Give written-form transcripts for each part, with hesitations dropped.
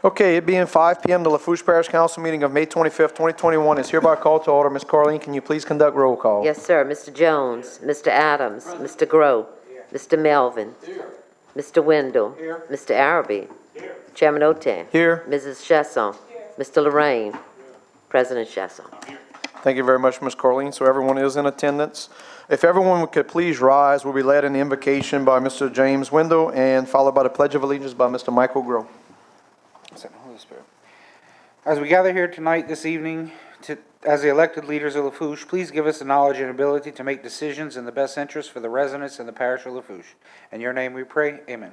Okay, it being 5 p.m., the Lafourche Parish Council meeting of May 25th, 2021 is hereby called to order. Ms. Carleen, can you please conduct roll call? Yes, sir. Mr. Jones, Mr. Adams, Mr. Grow, Mr. Melvin, Mr. Wendell, Mr. Araby, Chairman Oten. Here. Mrs. Chesson, Mr. Lorraine, President Chesson. Thank you very much, Ms. Carleen. So everyone is in attendance. If everyone could please rise, we'll be led in the invocation by Mr. James Wendell and followed by the Pledge of Allegiance by Mr. Michael Grow. Holy Spirit. As we gather here tonight, this evening, as the elected leaders of Lafourche, please give us the knowledge and ability to make decisions in the best interest for the residents and the parish of Lafourche. In your name we pray, amen.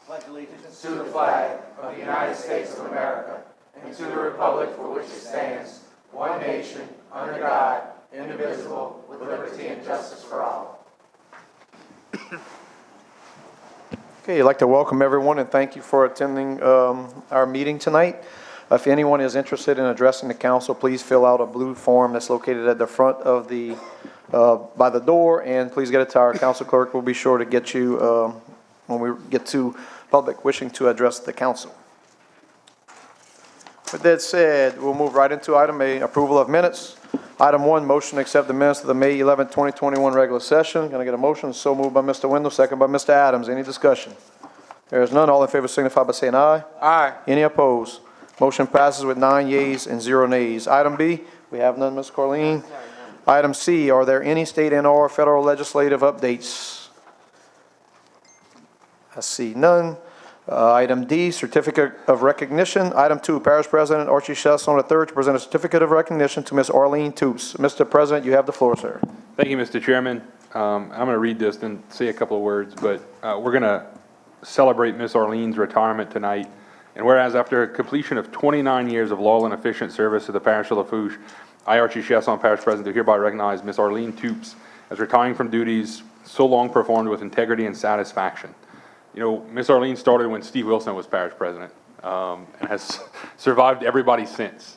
Pledge allegiance to the flag of the United States of America and to the republic for which it stands, one nation, under God, indivisible, with liberty and justice for all. Okay, I'd like to welcome everyone and thank you for attending our meeting tonight. If anyone is interested in addressing the council, please fill out a blue form that's located at the front of the, by the door, and please get it to our council clerk. We'll be sure to get you when we get to public wishing to address the council. With that said, we'll move right into item A, approval of minutes. Item 1, motion to accept the minutes of the May 11, 2021 regular session. Can I get a motion? So moved by Mr. Wendell, second by Mr. Adams. Any discussion? There is none. All in favor signify by saying aye. Aye. Any opposed? Motion passes with 9 yeas and 0 nays. Item B, we have none, Ms. Carleen. Item C, are there any state and/or federal legislative updates? I see none. Item D, certificate of recognition. Item 2, Parish President Archie Chesson III to present a certificate of recognition to Ms. Arlene Toops. Mr. President, you have the floor, sir. Thank you, Mr. Chairman. I'm going to read this and say a couple of words, but we're going to celebrate Ms. Arlene's retirement tonight. And whereas after completion of 29 years of loyal and efficient service to the Parish of Lafourche, I, Archie Chesson, Parish President, do hereby recognize Ms. Arlene Toops as retiring from duties so long performed with integrity and satisfaction. You know, Miss Arlene started when Steve Wilson was parish president, and has survived everybody since.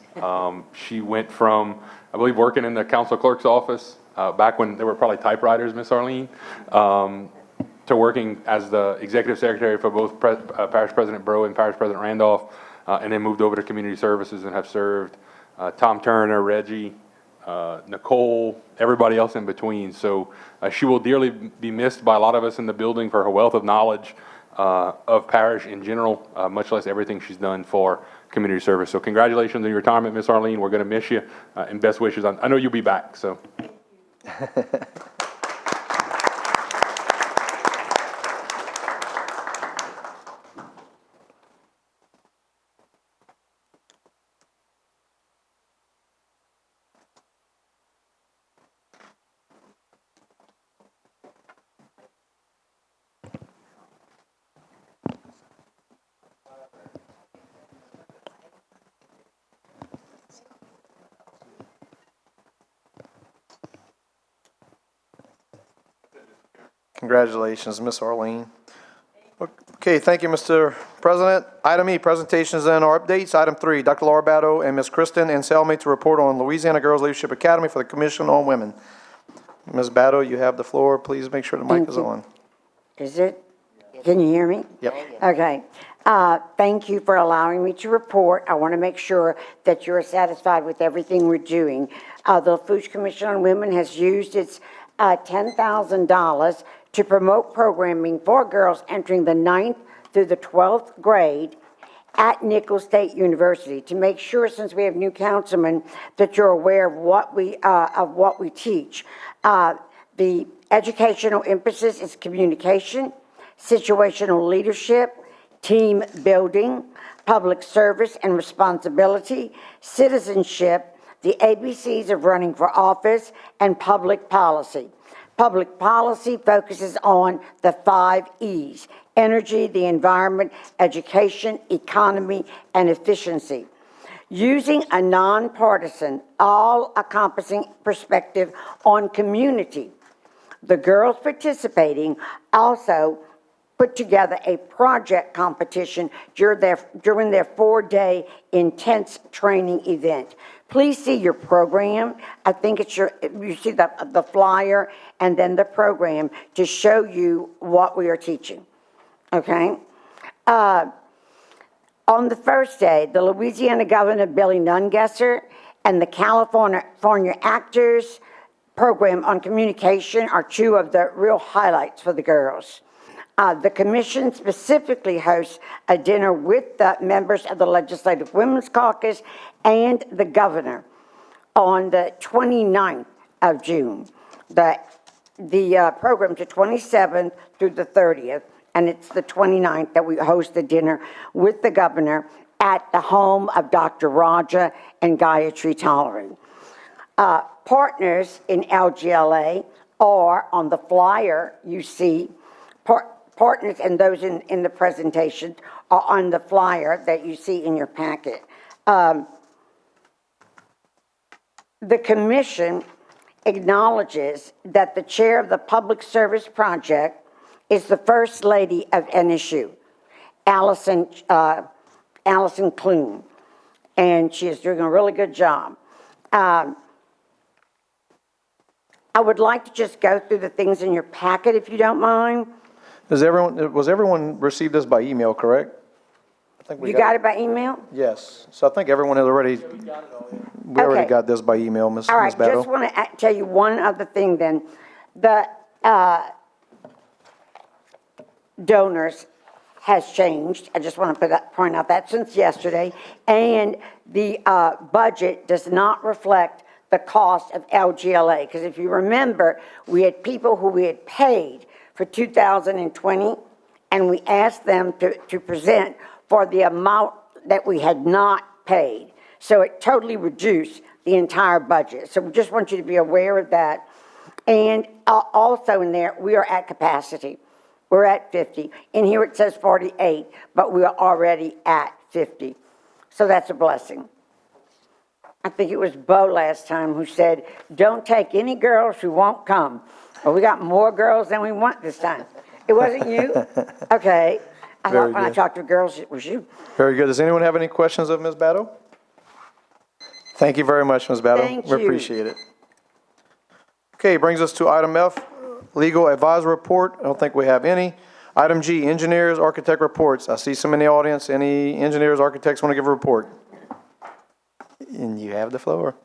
She went from, I believe, working in the council clerk's office, back when there were probably typewriters, Miss Arlene, to working as the executive secretary for both Parish President Breaux and Parish President Randolph, and then moved over to community services and have served Tom Turner, Reggie, Nicole, everybody else in between. So she will dearly be missed by a lot of us in the building for her wealth of knowledge of parish in general, much less everything she's done for community service. So congratulations on your retirement, Miss Arlene. We're going to miss you, and best wishes. I know you'll be back. So. Congratulations, Ms. Arlene. Okay, thank you, Mr. President. Item E, presentations and or updates. Item 3, Dr. Laura Batto and Ms. Kristen Anselmi to report on Louisiana Girls Leadership Academy for the Commission on Women. Ms. Batto, you have the floor. Please make sure the mic is on. Is it? Can you hear me? Yep. Okay. Thank you for allowing me to report. I want to make sure that you're satisfied with everything we're doing. The Lafourche Commission on Women has used its $10,000 to promote programming for girls entering the 9th through the 12th grade at Nichols State University to make sure, since we have new councilmen, that you're aware of what we teach. The educational emphasis is communication, situational leadership, team building, public service and responsibility, citizenship, the ABCs of running for office, and public policy. Public policy focuses on the 5 E's: energy, the environment, education, economy, and efficiency. Using a nonpartisan, all-encompassing perspective on community. The girls participating also put together a project competition during their 4-day intense training event. Please see your program. I think it's you see the flyer and then the program to show you what we are teaching. Okay? On the first day, the Louisiana Governor Billy Nungesser and the California Actors Program on Communication are two of the real highlights for the girls. The commission specifically hosts a dinner with the members of the Legislative Women's Caucus and the governor on the 29th of June. The program's the 27th through the 30th, and it's the 29th that we host the dinner with the governor at the home of Dr. Raja and Gayatri Tolerant. Partners in LGLA are on the flyer you see. Partners and those in the presentation are on the flyer that you see in your packet. The commission acknowledges that the chair of the Public Service Project is the First Lady of NSU, Allison Clune, and she is doing a really good job. I would like to just go through the things in your packet, if you don't mind. Was everyone received this by email, correct? I think we You got it by email? Yes. So I think everyone has already, we already Okay. got this by email, Ms. All right, Battle. just want to tell you one other thing then. The donors has changed. I just want to point out that since yesterday. And the budget does not reflect the cost of LGLA. Because if you remember, we had people who we had paid for 2020, and we asked them to present for the amount that we had not paid. So it totally reduced the entire budget. So we just want you to be aware of that. And also in there, we are at capacity. We're at 50. In here it says 48, but we are already at 50. So that's a blessing. I think it was Bo last time who said, don't take any girls who won't come. Well, we got more girls than we want this time. It wasn't you? Okay. I Very thought when I good. talked to girls, it was you. Very good. Does anyone have any questions of Ms. Battle? Thank you very much, Ms. Battle. Thank We you. appreciate it. Okay, brings us to item F, Legal Advisor Report. I don't think we have any. Item G, Engineers, Architect Reports. I see some in the audience. Any engineers, architects want to give a report? And you have the floor.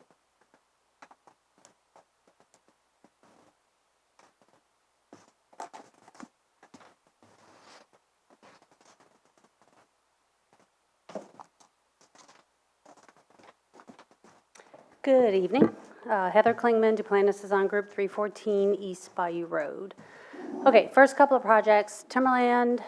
Good evening. Heather Klingman, Duplantis Design Group, 314 East Bayou Road. Okay, first couple of projects, Timberland,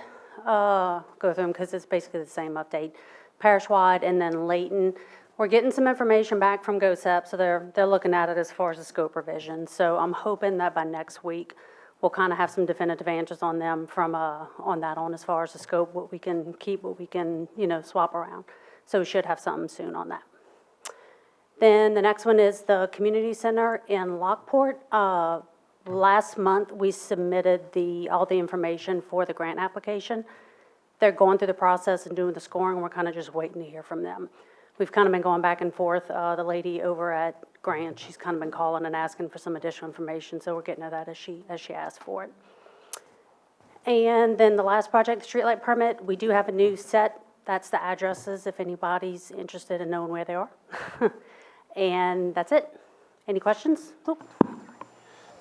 go through them because it's basically the same update. Parish-wide, and then Layton. We're getting some information back from GOSEP, so they're looking at it as far as the scope revision. So I'm hoping that by next week, we'll kind of have some definitive answers on them from, on as far as the scope, what we can keep, what we can, swap around. So we should have something soon on that. Then the next one is the community center in Lockport. Last month, we submitted all the information for the grant application. They're going through the process and doing the scoring. We're kind of just waiting to hear from them. We've kind of been going back and forth. The lady over at Grant, she's kind of been calling and asking for some additional information, so we're getting to that as she asked for it. And then the last project, the streetlight permit, we do have a new set. That's the addresses if anybody's interested in knowing where they are. And that's it. Any questions? Oh.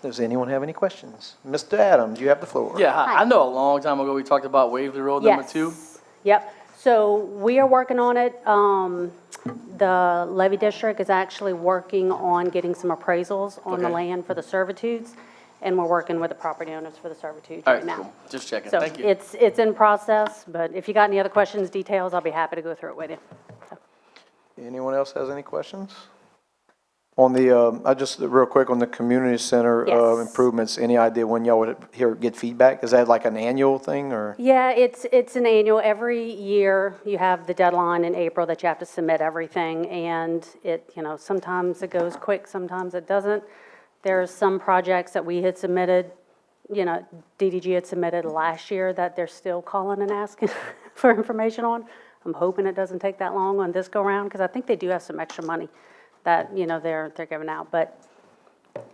Does anyone have any questions? Mr. Adams, you have the floor. Yeah, Hi. I know a long time ago we talked about Waverly Road number 2. Yep. So we are working on it. The levy district is actually working on getting some appraisals on the Okay. land for the servitudes, and we're working with the property owners for the servitudes All right right, now. cool. Just checking. So Thank you. it's in process, but if you got any other questions, details, I'll be happy to go through it with you. Anyone else has any questions? On the, just real quick, on the community center Yes. improvements, any idea when y'all would get feedback? Is that like an annual thing, or? Yeah, it's an annual. Every year, you have the deadline in April that you have to submit everything, and sometimes it goes quick, sometimes it doesn't. There are some projects that we had submitted, DDG had submitted last year that they're still calling and asking for information on. I'm hoping it doesn't take that long on this go-round, because I think they do have some extra money that, they're giving out. But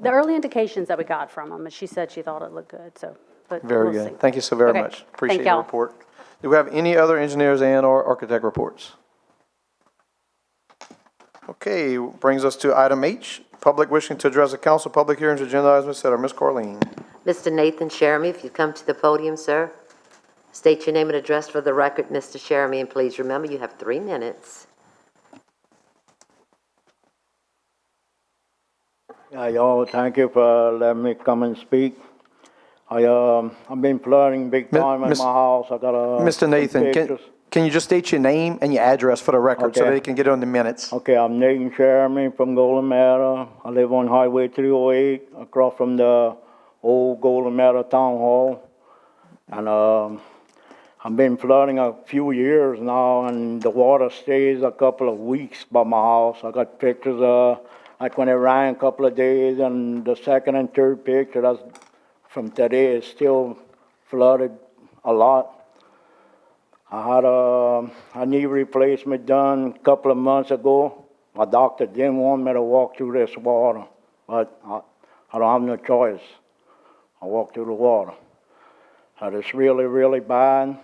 the early indications that we got from them, and she said she thought it looked good, so, but Very we'll good. see. Thank you so very Okay. much. Appreciate Thank the y'all. report. Do we have any other engineers and/or architect reports? Okay, brings us to item H, public wishing to address the council, public hearings, agenda items, et cetera. Ms. Carleen. Mr. Nathan Sheremy, if you come to the podium, sir. State your name and address for the record, Mr. Sheremy, and please remember you have 3 minutes. Yeah, y'all, thank you for letting me come and speak. I've been flooding big time in my Miss- house. I got Mr. some Nathan, pictures. can you just state your name and your address for the record so Okay. they can get it on the minutes? Okay, I'm Nathan Sherman from Golden Meadow. I live on Highway 308, across from the old Golden Meadow Town Hall. And I've been flooding a few years now, and the water stays a couple of weeks by my house. I got pictures like when it rained a couple of days, and the second and third picture, that's from today, is still flooded a lot. I had a knee replacement done a couple of months ago. My doctor didn't want me to walk through this water, but I don't have no choice. I walk through the water. And it's really, really bad.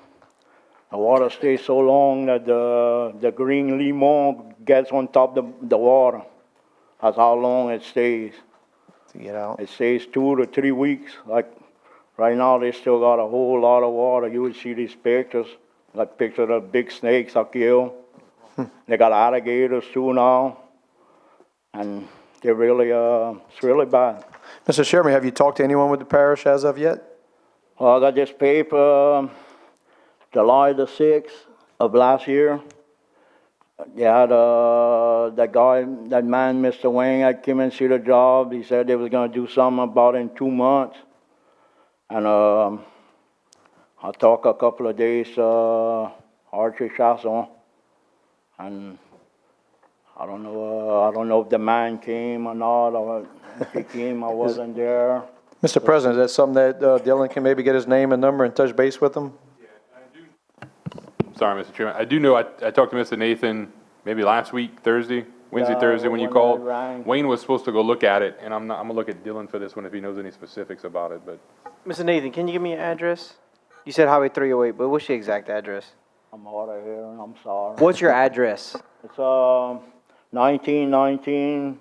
The water stays so long that the green limon gets on top of the water. That's how long it stays. To get out. It stays 2 to 3 weeks. Like right now, they still got a whole lot of water. You would see these pictures. Got pictures of big snakes I killed. They got alligators too now. And they're really, it's really bad. Mr. Sherman, have you talked to anyone with the parish as of yet? Well, I got this paper, July the 6th of last year. They had, that man, Mr. Wang, I came and see the job. He said they was gonna do something about it in 2 months. And, I talked a couple of days, Archie Chasson, and I don't know if the man came or not, or if he came, I wasn't there. Mr. President, is that something that Dylan can maybe get his name and number and touch base with him? Sorry, Mr. Chairman. I do know, I talked to Mr. Nathan maybe last week, Thursday, Wednesday, Yeah, Thursday, when you when I called. rang. Wayne was supposed to go look at it, and I'm gonna look at Dylan for this one if he knows any specifics about it, but. Mr. Nathan, can you give me your address? You said Highway 308, but what's your exact address? I'm out of here, and I'm sorry. What's your address? It's 1919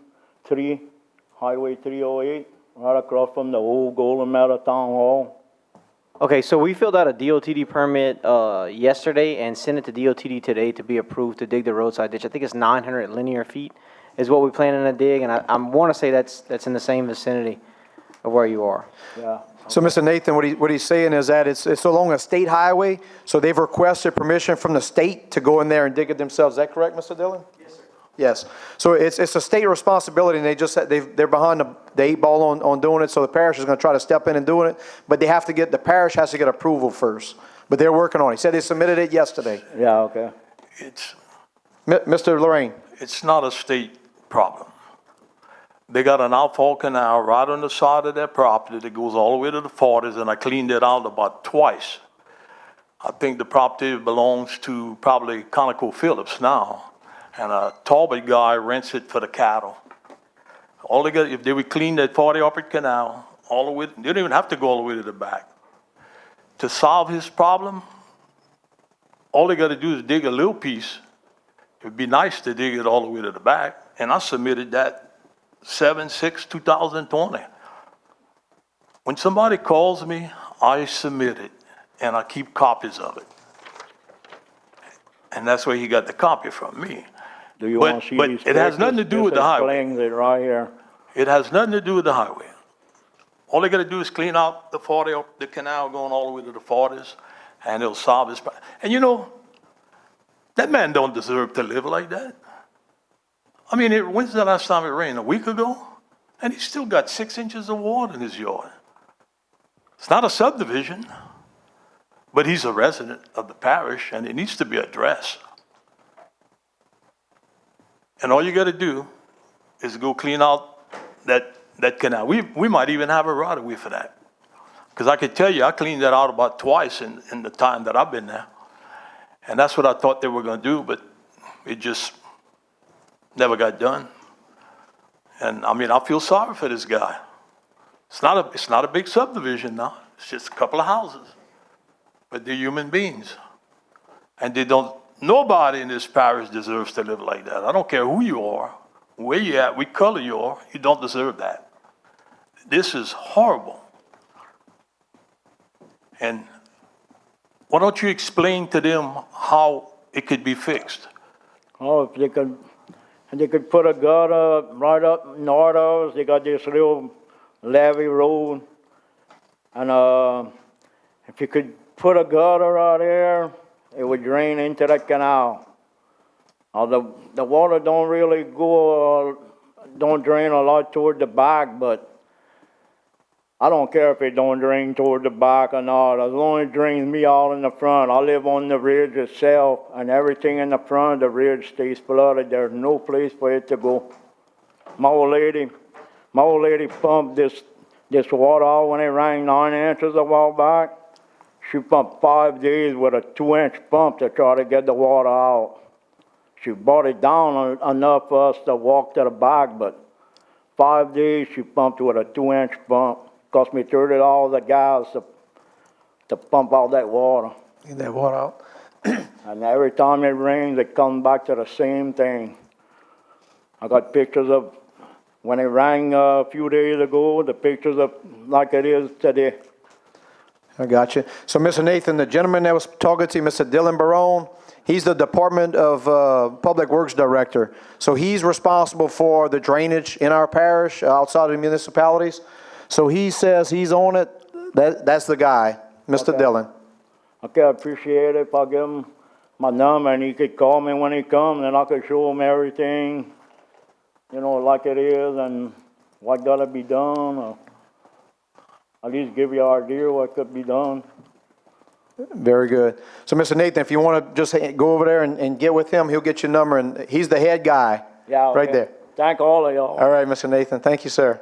Highway 308, right across from the old Golden Meadow Town Hall. Okay, so we filled out a DOTD permit yesterday and sent it to DOTD today to be approved to dig the roadside ditch. I think it's 900 linear feet is what we planning to dig, and I want to say that's in the same vicinity of where you are. Yeah. So, Mr. Nathan, what he's saying is that it's along a state highway, so they've requested permission from the state to go in there and dig it themselves. Is that correct, Mr. Dillon? Yes, sir. Yes. So it's a state responsibility, and they're behind the 8 ball on doing it, so the parish is going to try to step in and doing it, but the parish has to get approval first. But they're working on it. He said they submitted it yesterday. Yeah, okay. Mr. Lorraine. It's not a state problem. They got an outfall canal right on the side of their property that goes all the way to the 40s, and I cleaned it out about twice. I think the property belongs to probably ConocoPhillips now, and a Talbot guy rents it for the cattle. All they got, if they would clean that 40 Upper Canal all the way, they don't even have to go all the way to the back. To solve his problem, all they got to do is dig a little piece. It would be nice to dig it all the way to the back, and I submitted that 7/6/2020. When somebody calls me, I submit it, and I keep copies of it. And that's where he got the copy from me. Do you But- want to see but these it has nothing to pictures? do with This the highway. explains it right here. It has nothing to do with the highway. All they gotta do is clean out the 40, the canal going all the way to the 40s, and it'll solve his problem. And you know, that man don't deserve to live like that. I mean, when's the last time it rained? A week ago? And he's still got 6 inches of water in his yard. It's not a subdivision, but he's a resident of the parish, and it needs to be addressed. And all you gotta do is go clean out that canal. We might even have a right of way for that. Because I could tell you, I cleaned that out about twice in the time that I've been there. And that's what I thought they were gonna do, but it just never got done. And I mean, I feel sorry for this guy. It's not a big subdivision now. It's just a couple of houses. But they're human beings. And nobody in this parish deserves to live like that. I don't care who you are, where you at, what color you are, you don't deserve that. This is horrible. And why don't you explain to them how it could be fixed? Oh, if they could put a gutter right up north of us, they got this little levee road. And, if you could put a gutter out there, it would drain into that canal. The water don't really don't drain a lot toward the back, but I don't care if it don't drain toward the back or not, as long as it drains me all in the front. I live on the ridge itself, and everything in the front of the ridge stays flooded. There's no place for it to go. My old lady pumped this water out when it rained 9 inches a while back. She pumped 5 days with a 2-inch pump to try to get the water out. She brought it down enough for us to walk to the back, but 5 days she pumped with a 2-inch pump. Cost me $30 a gas to pump out that water. Get that water out. And every time it rains, it comes back to the same thing. I got pictures of when it rained a few days ago, the pictures of like it is today. I got you. So, Mr. Nathan, the gentleman that was talking to you, Mr. Dylan Barone, he's the Department of Public Works Director. So he's responsible for the drainage in our parish outside of the municipalities. So he says he's on it. That's the guy, Mr. Okay. Dillon. Okay, I appreciate it. If I give him my number and he could call me when he comes, and I could show him everything, like it is and what gotta be done, or at least give you an idea what could be done. Very good. So, Mr. Nathan, if you want to just go over there and get with him, he'll get your number, and he's the head guy. Yeah, okay. Right there. Thank all of y'all. All right, Mr. Nathan. Thank you, sir.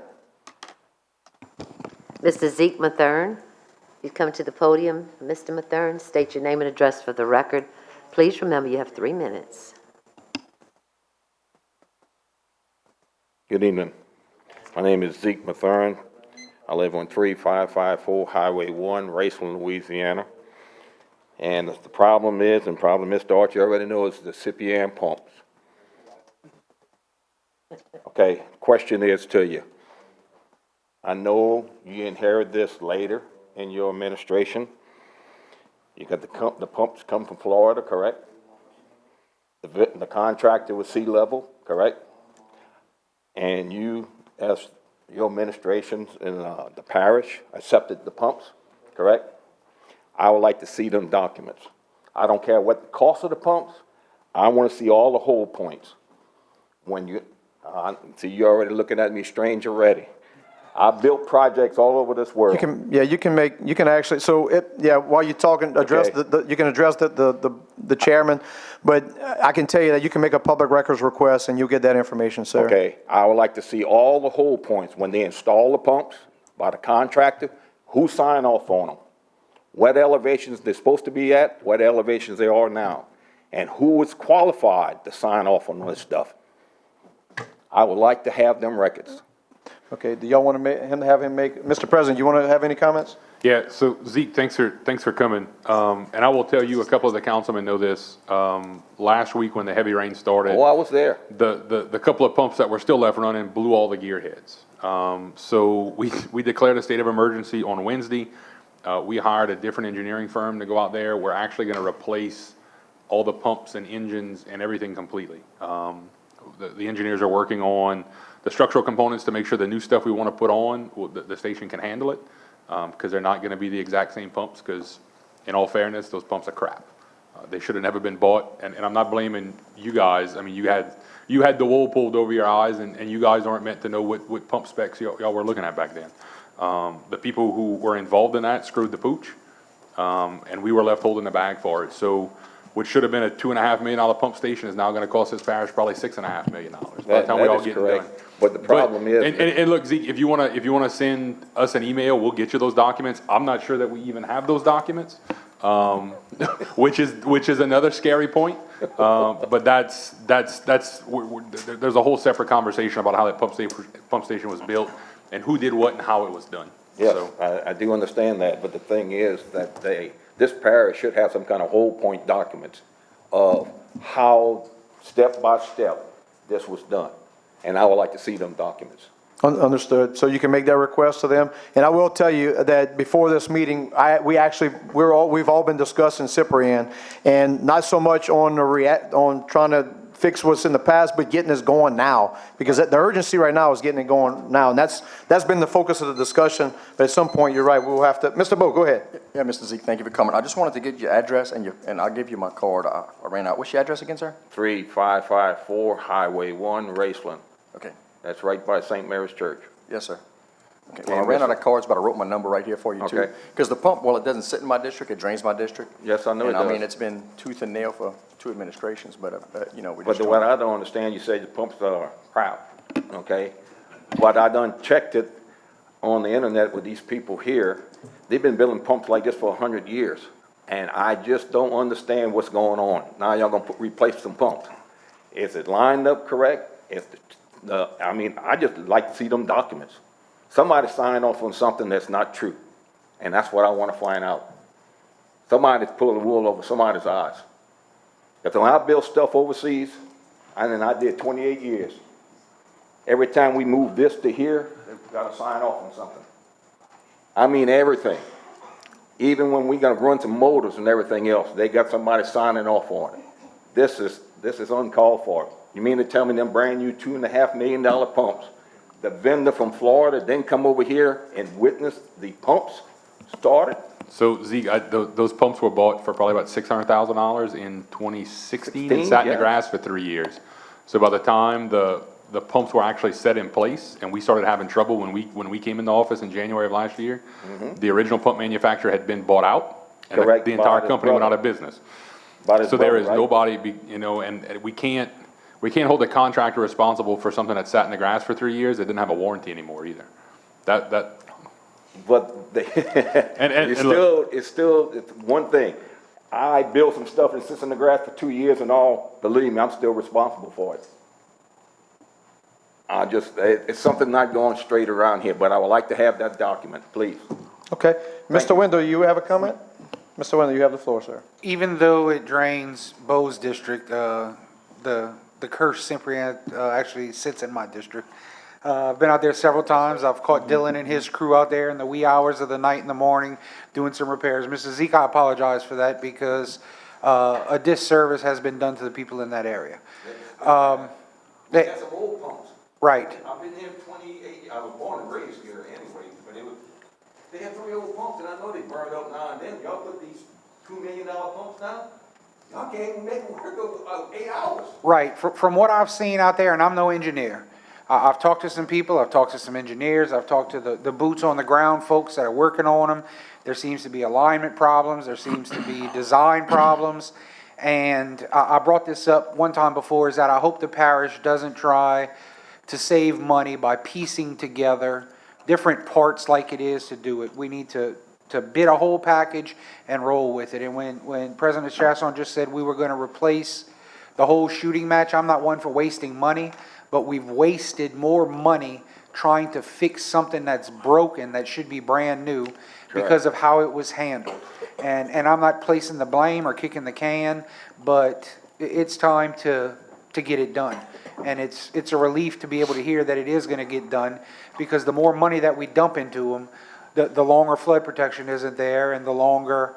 Mr. Zeke Mathern, you come to the podium. Mr. Mathern, state your name and address for the record. Please remember you have 3 minutes. Good evening. My name is Zeke Mathern. I live on 3554 Highway 1, Raceland, Louisiana. And the problem is, and probably Mr. Archie already knows, the Cyprian pumps. Okay, question is to you. I know you inherit this later in your administration. You got the pumps come from Florida, correct? The contractor was sea level, correct? And you, as your administrations in the parish, accepted the pumps, correct? I would like to see them documents. I don't care what the cost of the pumps. I want to see all the whole points. When you, see, you're already looking at me strange already. I built projects all over this world. You can actually, while you're talking, address Okay. you can address the chairman, but I can tell you that you can make a public records request and you'll get that information, sir. Okay, I would like to see all the whole points. When they install the pumps by the contractor, who signed off on them? What elevations they're supposed to be at, what elevations they are now, and who was qualified to sign off on this stuff. I would like to have them records. Okay, do y'all want to have him make, Mr. President, you want to have any comments? Yeah, so Zeke, thanks for coming. And I will tell you, a couple of the councilmen know this. Last week when the heavy rain started. Oh, I was there. The couple of pumps that were still left running blew all the gear heads. So we declared a state of emergency on Wednesday. We hired a different engineering firm to go out there. We're actually going to replace all the pumps and engines and everything completely. The engineers are working on the structural components to make sure the new stuff we want to put on, the station can handle it, because they're not going to be the exact same pumps, because in all fairness, those pumps are crap. They should have never been bought, and I'm not blaming you guys. I mean, you had the wool pulled over your eyes, and you guys aren't meant to know what pump specs y'all were looking at back then. The people who were involved in that screwed the pooch, and we were left holding the bag for it. So what should have been a $2.5 million pump station is now going to cost this parish probably $6.5 million by the time we all get it done. But the problem is, and look, Zeke, if you want to send us an email, we'll get you those documents. I'm not sure that we even have those documents, which is another scary point. But that's there's a whole separate conversation about how that pump station was built and who did what and how it was done. yes, So, I do understand that, but the thing is that this parish should have some kind of whole point documents of how, step by step, this was done. And I would like to see them documents. Understood. So you can make that request to them. And I will tell you that before this meeting, we've all been discussing Cyprian, and not so much on trying to fix what's in the past, but getting this going now. Because the urgency right now is getting it going now. And that's been the focus of the discussion. But at some point, you're right, we'll have to, Mr. Bo, go ahead. Yeah, Mr. Zeke, thank you for coming. I just wanted to get your address and I'll give you my card. I ran out. What's your address again, sir? 3554 Highway 1, Raceland. Okay. That's right by St. Mary's Church. Yes, sir. Okay, well, I ran out of cards, but I wrote my number right here for you, too. Okay. Because the pump, well, it doesn't sit in my district, it drains my district. Yes, I know it And I does. mean, it's been tooth and nail for 2 administrations, but, you know, we're But just what trying. I don't understand, you say the pumps are crap, okay? But I done checked it on the internet with these people here. They've been building pumps like this for 100 years. And I just don't understand what's going on. Now y'all gonna replace some pumps. Is it lined up correct? Is I just like to see them documents. Somebody signed off on something that's not true. And that's what I want to find out. Somebody's pulling the wool over somebody's eyes. Because when I built stuff overseas, and I did 28 years, every time we moved this to here, they've got to sign off on something. I mean everything. Even when we got to run some motors and everything else, they got somebody signing off on it. This is uncalled for. You mean to tell me them brand new $2.5 million pumps, the vendor from Florida didn't come over here and witness the pumps started? So Zeke, those pumps were bought for probably about $600,000 in 2016 and sat in the yeah. grass for 3 years. So by the time the pumps were actually set in place and we started having trouble when we came into office in January of last year, the original pump manufacturer had been bought out and Correct, the entire by his company went out brother. of business. By his So there brother, is right? nobody, and we can't hold the contractor responsible for something that sat in the grass for 3 years that didn't have a warranty anymore either. But they, it's one thing. I built some stuff and it sits in the grass for 2 years and all, believe me, I'm still responsible for it. It's something not going straight around here, but I would like to have that document, please. Okay. Mr. Wendell, you have a comment? Mr. Wendell, you have the floor, sir. Even though it drains Bo's district, the cursed Cyprian actually sits in my district. I've been out there several times. I've caught Dylan and his crew out there in the wee hours of the night and the morning doing some repairs. Mrs. Zeke, I apologize for that because a disservice has been done to the people in that area. They got some old pumps. Right. I've been here 28, I was born and raised here anyway, but they had 3 old pumps and I know they burned up now and then. Y'all put these $2 million pumps down? Y'all can't even make them work over 8 hours. Right. From what I've seen out there, and I'm no engineer, I've talked to some people, I've talked to some engineers, I've talked to the boots on the ground folks that are working on them. There seems to be alignment problems, there seems to be design problems. And I brought this up one time before, is that I hope the parish doesn't try to save money by piecing together different parts like it is to do it. We need to bid a whole package and roll with it. And when President Chasson just said we were going to replace the whole shooting match, I'm not one for wasting money, but we've wasted more money trying to fix something that's broken that should be brand new because of how it was handled. And I'm not placing the blame or kicking the can, but it's time to get it done. And it's a relief to be able to hear that it is going to get done, because the more money that we dump into them, the longer flood protection isn't there, and the longer,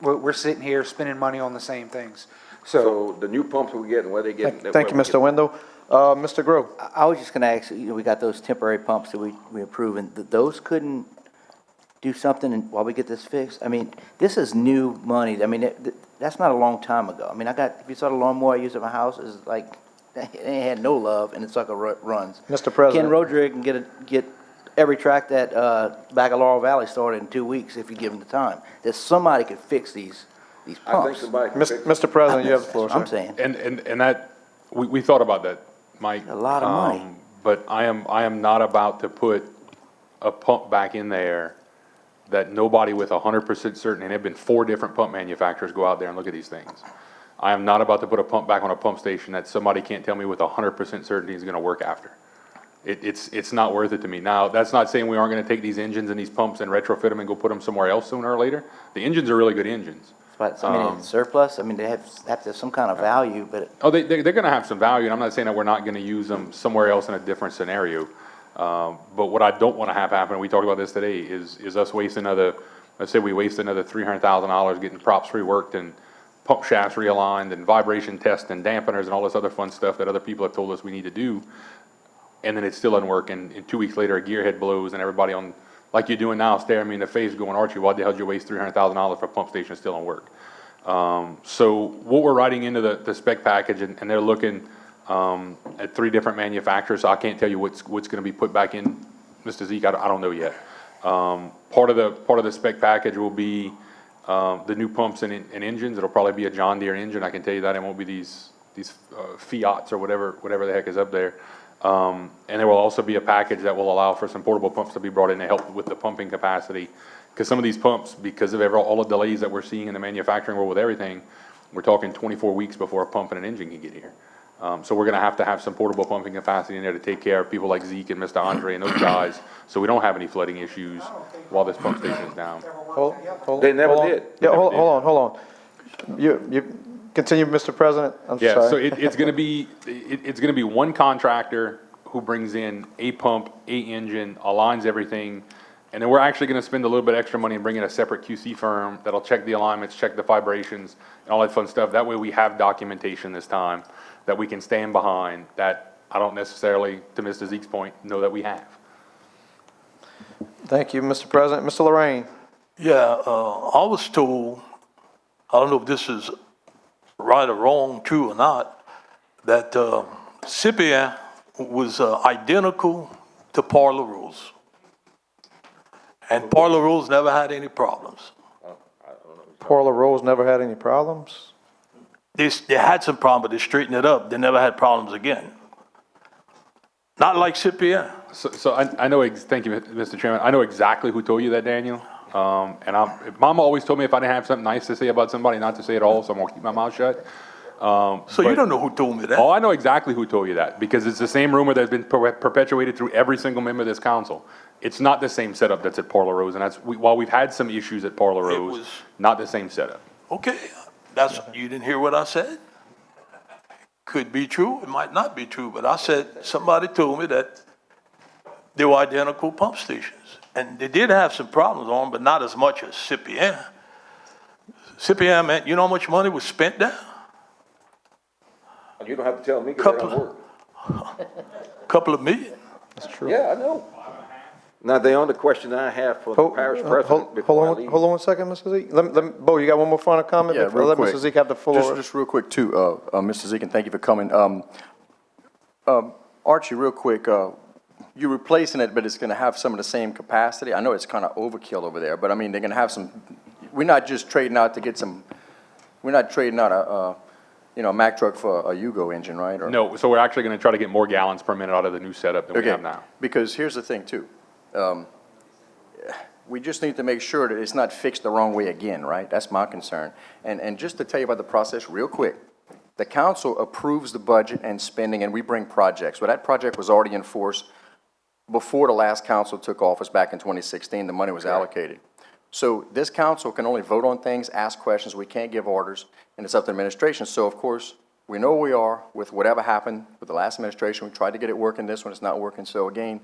we're sitting here spending money on the same things. So the new pumps we're getting, where they getting? Thank you, Mr. Wendell. Mr. Grove. I was just gonna ask, we got those temporary pumps that we approve, and those couldn't do something while we get this fixed? I mean, this is new money. I mean, that's not a long time ago. I mean, if you saw the lawnmower I use at my house, it's like, it ain't had no love, and it's like runs. Mr. President. Ken Roderick can get every track that back of Laurel Valley started in 2 weeks if you give him the time. That somebody could fix these pumps. I think somebody can fix it. Mr. President, you have the floor, That's what sir. I'm saying. And that, we thought about that, Mike. A lot of money. But I am not about to put a pump back in there that nobody with 100% certain, and there have been 4 different pump manufacturers go out there and look at these things. I am not about to put a pump back on a pump station that somebody can't tell me with 100% certainty is gonna work after. It's not worth it to me. Now, that's not saying we aren't gonna take these engines and these pumps and retrofit them and go put them somewhere else sooner or later. The engines are really good engines. But, I mean, it's surplus, I mean, they have to have some kind of value, but Oh, they're gonna have some value, and I'm not saying that we're not gonna use them somewhere else in a different scenario. But what I don't wanna have happen, and we talked about this today, is us waste another, let's say we waste another $300,000 getting props reworked and pump shafts realigned and vibration tests and dampeners and all this other fun stuff that other people have told us we need to do. And then it still doesn't work, and 2 weeks later, a gearhead blows, and everybody on, like you're doing now, staring me in the face going, Archie, why the hell did you waste $300,000 for a pump station that still don't work? So what we're writing into the spec package, and they're looking at 3 different manufacturers, so I can't tell you what's gonna be put back in, Mr. Zeke, I don't know yet. Part of the spec package will be the new pumps and engines. It'll probably be a John Deere engine, I can tell you that. It won't be these Fiats or whatever the heck is up there. And there will also be a package that will allow for some portable pumps to be brought in to help with the pumping capacity. Because some of these pumps, because of all the delays that we're seeing in the manufacturing world with everything, we're talking 24 weeks before a pump and an engine can get here. So we're gonna have to have some portable pumping capacity in there to take care of people like Zeke and Mr. Andre and those guys, so we don't have any flooding issues while this pump station is down. They never did. Yeah, hold on. You continue, Mr. President, I'm Yeah, sorry. so it's gonna be one contractor who brings in a pump, a engine, aligns everything, and then we're actually gonna spend a little bit extra money and bring in a separate QC firm that'll check the alignments, check the vibrations, and all that fun stuff. That way we have documentation this time that we can stand behind, that I don't necessarily, to Mr. Zeke's point, know that we have. Thank you, Mr. President. Mr. Lorraine? Yeah, I was told, I don't know if this is right or wrong, true or not, that Scipio was identical to Parlor Rules. And Parlor Rules never had any problems. Parlor Rose never had any problems? They had some problems, but they straightened it up. They never had problems again. Not like Scipio. So I know, thank you, Mr. Chairman. I know exactly who told you that, Daniel. And Mama always told me if I didn't have something nice to say about somebody, not to say it all, so I'm gonna keep my mouth shut. So you don't know who told me that? Oh, I know exactly who told you that, because it's the same rumor that's been perpetuated through every single member of this council. It's not the same setup that's at Parlor Rose, and while we've had some issues at Parlor Rose, not the same setup. Okay, you didn't hear what I said? Could be true, it might not be true, but I said, somebody told me that they were identical pump stations. And they did have some problems on them, but not as much as Scipio. Scipio, man, you know how much money was spent there? You don't have to tell me, because they don't work. Couple of million. That's true. Yeah, I know. Now, the only question I have for the parish president before I leave. Hold on one second, Mr. Zeke. Bo, you got one more final comment? Yeah, before I real let quick. Mr. Zeke have the floor. Just real quick too, Mr. Zeke, and thank you for coming. Archie, real quick, you're replacing it, but it's gonna have some of the same capacity. I know it's kind of overkill over there, but I mean, they're gonna have some, we're not just trading out to get some, we're not trading out a Mack truck for a Yugo engine, right? Or- No, so we're actually gonna try to get more gallons per minute out of the new setup than we have now. Because here's the thing too. We just need to make sure that it's not fixed the wrong way again, right? That's my concern. And just to tell you about the process real quick, the council approves the budget and spending, and we bring projects. Well, that project was already in force before the last council took office back in 2016. The money was allocated. So this council can only vote on things, ask questions. We can't give orders, and it's up to administration. So, of course, we know where we are with whatever happened with the last administration. We tried to get it working. This one is not working. So, again,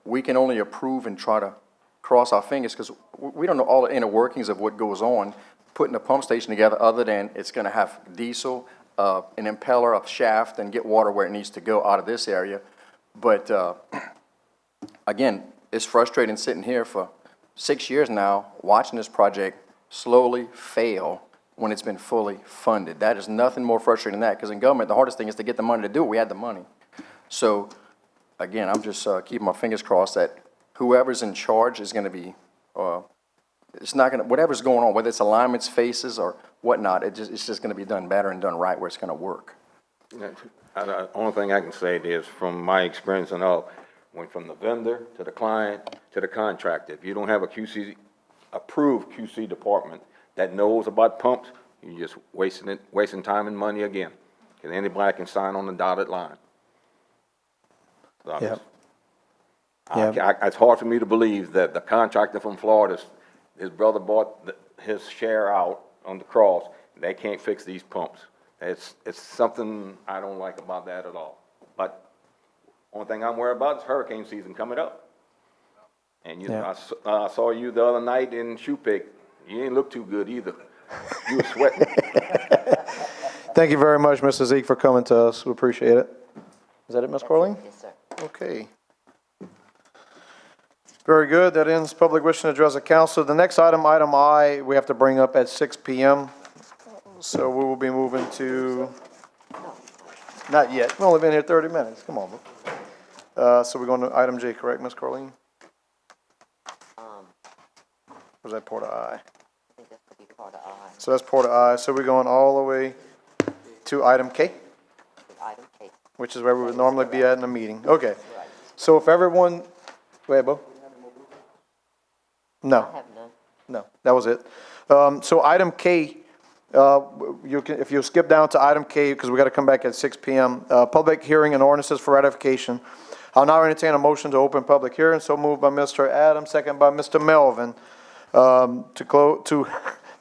we can only approve and try to cross our fingers, because we don't know all the inner workings of what goes on putting a pump station together, other than it's going to have diesel, an impeller, a shaft, and get water where it needs to go out of this area. But again, it's frustrating sitting here for 6 years now, watching this project slowly fail when it's been fully funded. That is nothing more frustrating than that, because in government, the hardest thing is to get the money to do it. We had the money. So again, I'm just keeping my fingers crossed that whoever's in charge is going to be, it's not going to, whatever's going on, whether it's alignments, faces, or whatnot, it's just going to be done better and done right where it's going to work. The only thing I can say is, from my experience and all, went from the vendor to the client to the contractor. If you don't have a approved QC department that knows about pumps, you're just wasting time and money again. Because anybody can sign on the dotted line. Yep. It's hard for me to believe that the contractor from Florida, his brother bought his share out on the cross. They can't fix these pumps. It's something I don't like about that at all. But only thing I'm worried about is hurricane season coming up. And Yeah. I saw you the other night in Shoepick. You didn't look too good either. You were sweating. Thank you very much, Mr. Zeke, for coming to us. We appreciate it. Is that it, Ms. Corleen? Yes, sir. Okay. Very good. That ends public wishing to address the council. The next item, item I, we have to bring up at 6 p.m. So we will be moving to, not yet. We've only been here 30 minutes. Come on. So we're going to item J, correct, Ms. Corleen? Or is that Port of I? I think that's gonna be part of So that's Port of I. So we're going all the way to item K, item K. which is where we would normally be at in a meeting. Okay. So if everyone, go ahead, Bo. No. I have none. No, that was it. So item K, if you'll skip down to item K, because we got to come back at 6 p.m. Public hearing and ordinances for ratification. I'll now entertain a motion to open public hearing. So moved by Mr. Adams, second by Mr. Melvin, to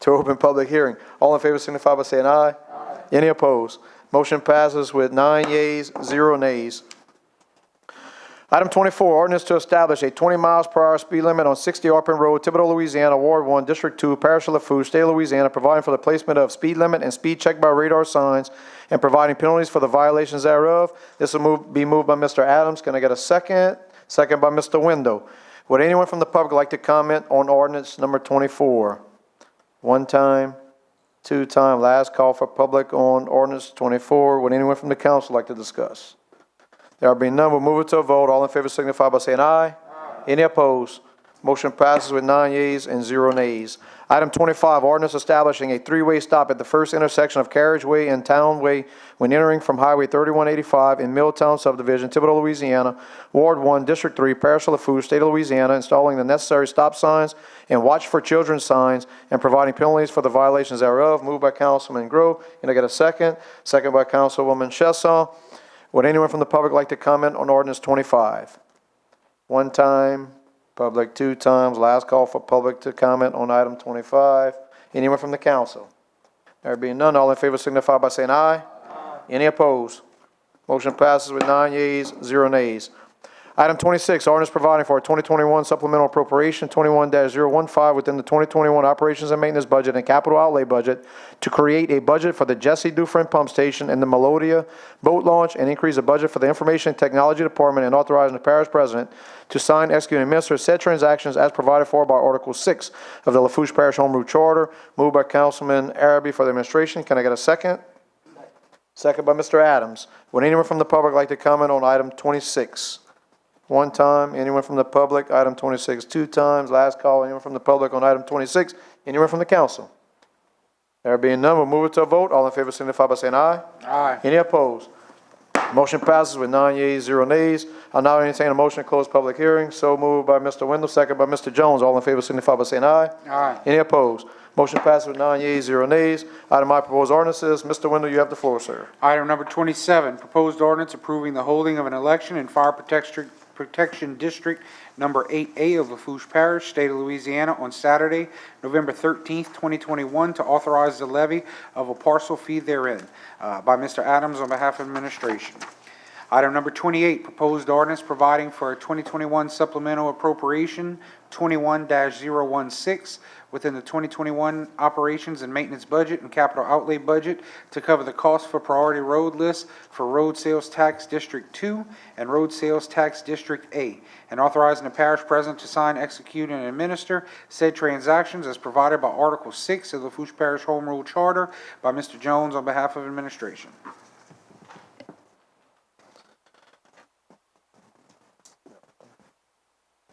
open public hearing. All in favor signify by saying aye. Aye. Any opposed? Motion passes with 9 yeas, 0 nays. Item 24, ordinance to establish a 20 miles per hour speed limit on 60 Orphan Road, Thibodaux, Louisiana, Ward 1, District 2, Parish of Lafourche, State of Louisiana, providing for the placement of speed limit and speed check by radar signs and providing penalties for the violations thereof. This will be moved by Mr. Adams. Can I get a second? Second by Mr. Window. Would anyone from the public like to comment on ordinance number 24? One time, two time, last call for public on ordinance 24. Would anyone from the council like to discuss? There being none, we'll move it to a vote. All in favor signify by saying aye. Aye. Any opposed? Motion passes with 9 yeas and 0 nays. Item 25, ordinance establishing a three-way stop at the first intersection of Carriageway and Townway when entering from Highway 3185 in Milltown Subdivision, Thibodaux, Louisiana, Ward 1, District 3, Parish of Lafourche, State of Louisiana, installing the necessary stop signs and watch for children signs and providing penalties for the violations thereof. Moved by Councilman Grow. Can I get a second? Second by Councilwoman Chesson. Would anyone from the public like to comment on ordinance 25? One time, public two times, last call for public to comment on item 25. Anyone from the council? There being none, all in favor signify by saying aye. Aye. Any opposed? Motion passes with 9 yeas, 0 nays. Item 26, ordinance providing for a 2021 supplemental appropriation 21-015 within the 2021 operations and maintenance budget and capital outlay budget to create a budget for the Jesse Dufresne Pump Station and the Melodia boat launch and increase the budget for the Information Technology Department and authorizing the parish president to sign, execute, and administer said transactions as provided for by Article 6 of the Lafourche Parish Home Rule Charter. Moved by Councilman Araby for the administration. Can I get a second? Second by Mr. Adams. Would anyone from the public like to comment on item 26? One time. Anyone from the public? Item 26, two times. Last call. Anyone from the public on item 26? Anyone from the council? There being none, we'll move it to a vote. All in favor signify by saying aye. Aye. Any opposed? Motion passes with 9 yeas, 0 nays. I'll now entertain a motion to close public hearing. So moved by Mr. Wendell, second by Mr. Jones. All in favor signify by saying aye. Aye. Any opposed? Motion passes with 9 yeas, 0 nays. Item I, proposed ordinances. Mr. Wendell, you have the floor, sir. Item number 27, proposed ordinance approving the holding of an election in Fire Protection District Number 8A of Lafourche Parish, State of Louisiana, on Saturday, November 13th, 2021, to authorize the levy of a parcel fee therein, by Mr. Adams on behalf of administration. Item number 28, proposed ordinance providing for a 2021 supplemental appropriation 21-016 within the 2021 operations and maintenance budget and capital outlay budget to cover the cost for priority road lists for Road Sales Tax District 2 and Road Sales Tax District A, and authorizing the parish president to sign, execute, and administer said transactions as provided by Article 6 of the Lafourche Parish Home Rule Charter by Mr. Jones on behalf of administration.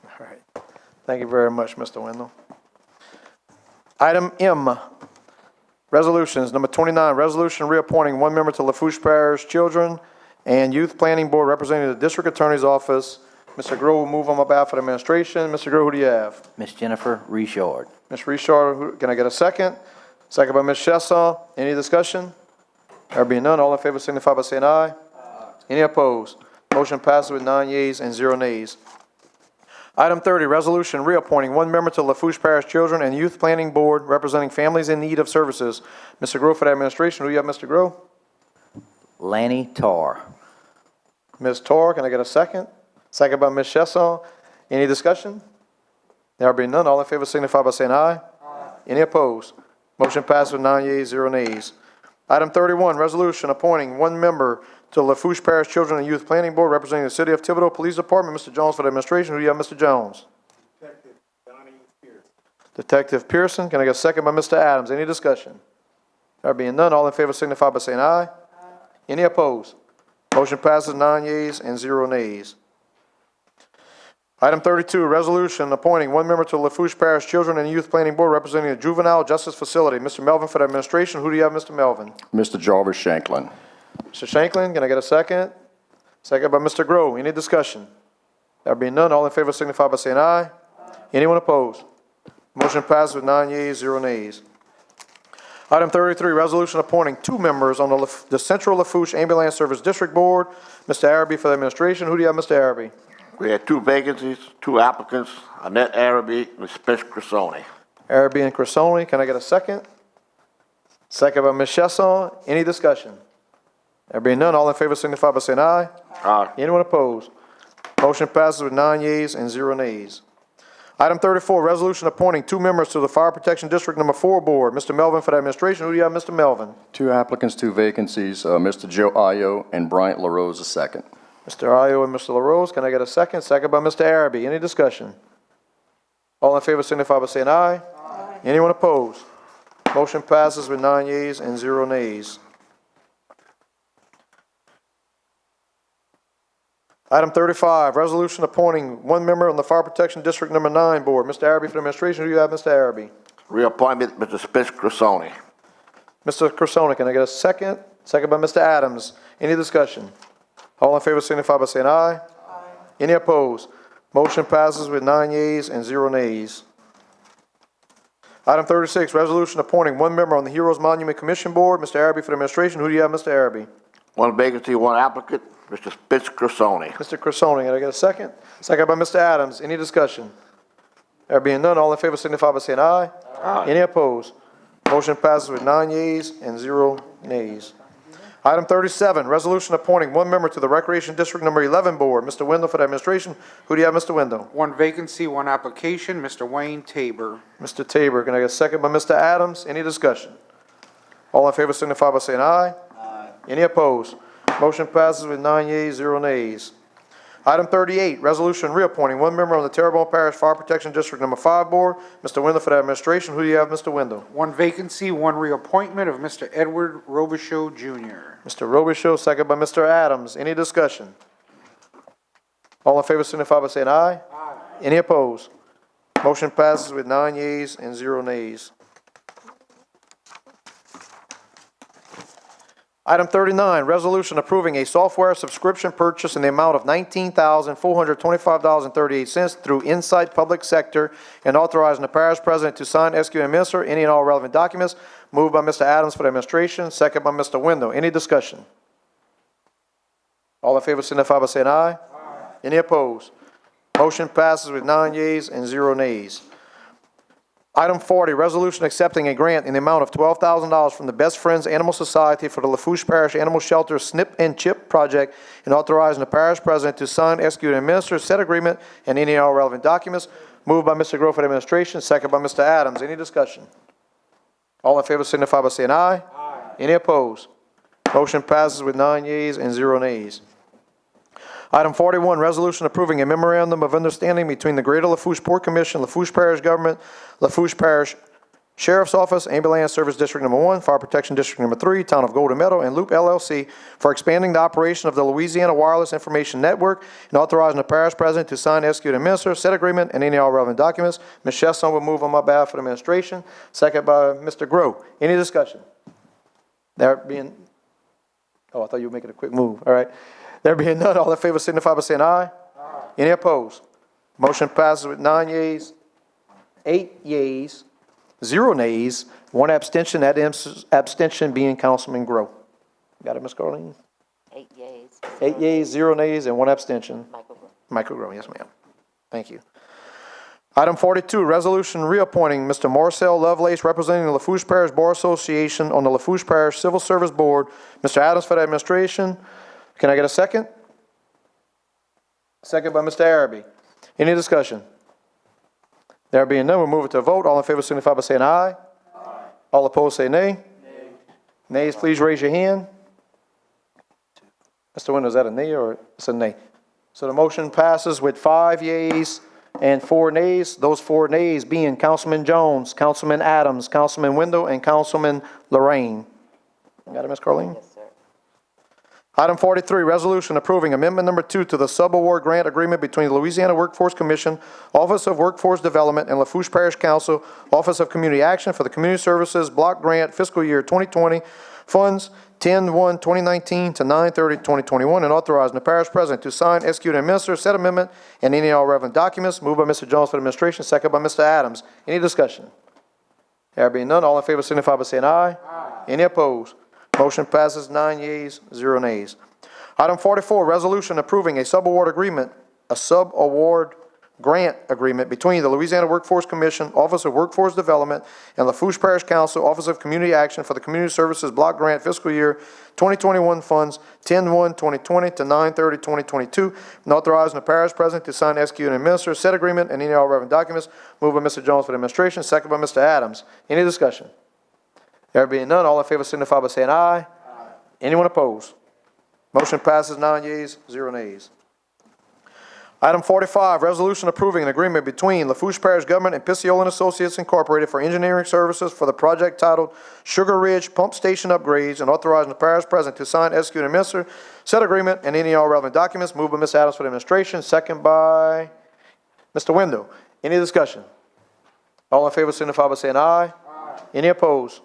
All right. Thank you very much, Mr. Wendell. Item M, resolutions. Number 29, resolution reappointing one member to Lafourche Parish Children and Youth Planning Board representing the District Attorney's Office. Mr. Groh will move on behalf of the administration. Mr. Groh, who do you have? Ms. Jennifer Richard. Ms. Richard, can I get a second? Second by Ms. Chesson. Any discussion? There being none, all in favor signify by saying aye. Aye. Any opposed? Motion passes with 9 yeas and 0 nays. Item 30, resolution reappointing one member to Lafourche Parish Children and Youth Planning Board representing families in need of services. Mr. Grove for the administration. Who do you have, Mr. Grove? Lanny Tarr. Ms. Torr, can I get a second? Second by Ms. Chesson. Any discussion? There being none, all in favor signify by saying aye. Any opposed? Motion passes with 9 yeas, 0 nays. Item 31, resolution appointing one member to Lafourche Parish Children and Youth Planning Board representing the City of Thibodeau Police Department. Mr. Jones for the administration. Who do you have, Mr. Jones? Detective Pearson. Can I get a second by Mr. Adams? Any discussion? There being none, all in favor signify by saying aye. Any opposed? Motion passes 9 yeas and 0 nays. Item 32, resolution appointing one member to Lafourche Parish Children and Youth Planning Board representing a juvenile justice facility. Mr. Melvin for the administration. Who do you have, Mr. Melvin? Mr. Jarvis Shanklin. Mr. Shanklin, can I get a second? Second by Mr. Grove. Any discussion? There being none, all in favor signify by saying aye. Anyone opposed? Motion passes with 9 yeas, 0 nays. Item 33, resolution appointing two members on the Central Lafourche Ambulance Service District Board. Mr. Araby for the administration. Who do you have, Mr. Araby? We had 2 vacancies, 2 applicants, Annette Araby and Spence Crisoni. Araby and Crisoni. Can I get a second? Second by Ms. Chesson. Any discussion? There being none, all in favor signify by saying aye. Aye. Anyone opposed? Motion passes with 9 yeas and 0 nays. Item 34, resolution appointing two members to the Fire Protection District Number 4 Board. Mr. Melvin for the administration. Who do you have, Mr. Melvin? 2 applicants, 2 vacancies, Mr. Joe Io and Bryant LaRose II. Mr. Io and Mr. LaRose. Can I get a second? Second by Mr. Araby. Any discussion? All in favor signify by saying aye. Aye. Anyone opposed? Motion passes with 9 yeas and 0 nays. Item 35, resolution appointing one member on the Fire Protection District Number 9 Board. Mr. Araby for the administration. Who do you have, Mr. Araby? Reappointment, Mr. Spence Crisoni. Mr. Crisoni, can I get a second? Second by Mr. Adams. Any discussion? All in favor signify by saying aye. Aye. Any opposed? Motion passes with 9 yeas and 0 nays. Item 36, resolution appointing one member on the Heroes Monument Commission Board. Mr. Araby for the administration. Who do you have, Mr. Araby? 1 vacancy, 1 applicant, Mr. Spence Crisoni. Mr. Crisoni, can I get a second? Second by Mr. Adams. Any discussion? There being none, all in favor signify by saying aye. Aye. Any opposed? Motion passes with 9 yeas and 0 nays. Item 37, resolution appointing one member to the Recreation District Number 11 Board. Mr. Wendell for the administration. Who do you have, Mr. Wendell? 1 vacancy, 1 application, Mr. Wayne Tabor. Mr. Tabor, can I get a second by Mr. Adams? Any discussion? All in favor signify by saying aye. Aye. Any opposed? Motion passes with 9 yeas, 0 nays. Item 38, resolution reappointing one member on the Terrebonne Parish Fire Protection District Number 5 Board. Mr. Wendell for the administration. Who do you have, Mr. Wendell? 1 vacancy, 1 reappointment of Mr. Edward Robichaud Jr. Mr. Robichaud, second by Mr. Adams. Any discussion? All in favor signify by saying aye. Aye. Any opposed? Motion passes with 9 yeas and 0 nays. Item 39, resolution approving a software subscription purchase in the amount of $19,425.38 through Insight Public Sector and authorizing the parish president to sign, execute, and administer any and all relevant documents. Moved by Mr. Adams for the administration, second by Mr. Wendell. Any discussion? All in favor signify by saying aye. Aye. Any opposed? Motion passes with 9 yeas and 0 nays. Item 40, resolution accepting a grant in the amount of $12,000 from the Best Friends Animal Society for the Lafourche Parish Animal Shelter Snip and Chip Project and authorizing the parish president to sign, execute, and administer said agreement and any and all relevant documents. Moved by Mr. Grove for the administration, second by Mr. Adams. Any discussion? All in favor signify by saying aye. Aye. Any opposed? Motion passes with 9 yeas and 0 nays. Item 41, resolution approving a memorandum of understanding between the Greater Lafourche Port Commission, Lafourche Parish Government, Lafourche Parish Sheriff's Office, Ambulance Service District Number 1, Fire Protection District Number 3, Town of Golden Meadow, and Loop LLC for expanding the operation of the Louisiana Wireless Information Network and authorizing the parish president to sign, execute, and administer said agreement and any and all relevant documents. Ms. Chesson will move on my behalf for the administration, second by Mr. Grove. Any discussion? There being, I thought you were making a quick move. All right. There being none, all in favor signify by saying aye. Aye. Any opposed? Motion passes with 9 yeas, 8 yeas, 0 nays, 1 abstention, that abstention being Councilman Grow. Got it, Ms. Carlene? 8 yeas, 8 yeas, 0 nays, and 1 abstention. Michael Grove. Michael Grove, yes, ma'am. Thank you. Item 42, resolution reappointing Mr. Marcel Lovelace, representing the Lafourche Parish Bar Association on the Lafourche Parish Civil Service Board. Mr. Adams for the administration. Can I get a second? Second by Mr. Araby. Any discussion? There being none, we'll move it to a vote. All in favor signify by saying aye. Aye. All opposed say nay. Nay. Nays, please raise your hand. Mr. Window, is that a nay or it's a nay? So the motion passes with 5 yeas and 4 nays. Those 4 nays being Councilman Jones, Councilman Adams, Councilman Window, and Councilman Lorraine. Got it, Ms. Carleen? Yes, sir. Item 43, resolution approving amendment number 2 to the subaward grant agreement between the Louisiana Workforce Commission, Office of Workforce Development, and Lafourche Parish Council, Office of Community Action for the Community Services Block Grant Fiscal Year 2020 Funds 10/1/2019 to 9/30/2021, and authorizing the parish president to sign, execute, and administer said amendment and any and all relevant documents. Moved by Mr. Jones for the administration, second by Mr. Adams. Any discussion? There being none, all in favor signify by saying aye. Aye. Any opposed? Motion passes 9 yeas, 0 nays. Item 44, resolution approving a subaward grant agreement between the Louisiana Workforce Commission, Office of Workforce Development, and Lafourche Parish Council, Office of Community Action for the Community Services Block Grant Fiscal Year 2021 Funds 10/1/2020 to 9/30/2022, and authorizing the parish president to sign, execute, and administer said agreement and any all relevant documents. Moved by Mr. Jones for the administration, second by Mr. Adams. Any discussion? There being none, all in favor signify by saying aye. Aye. Anyone opposed? Motion passes 9 yeas, 0 nays. Item 45, resolution approving an agreement between Lafourche Parish Government and Pisciola & Associates Incorporated for engineering services for the project titled Sugar Ridge Pump Station Upgrades, and authorizing the parish president to sign, execute, and administer said agreement and any all relevant documents. Moved by Ms. Adams for the administration, second by Mr. Window. Any discussion? All in favor signify by saying aye. Aye. Any opposed?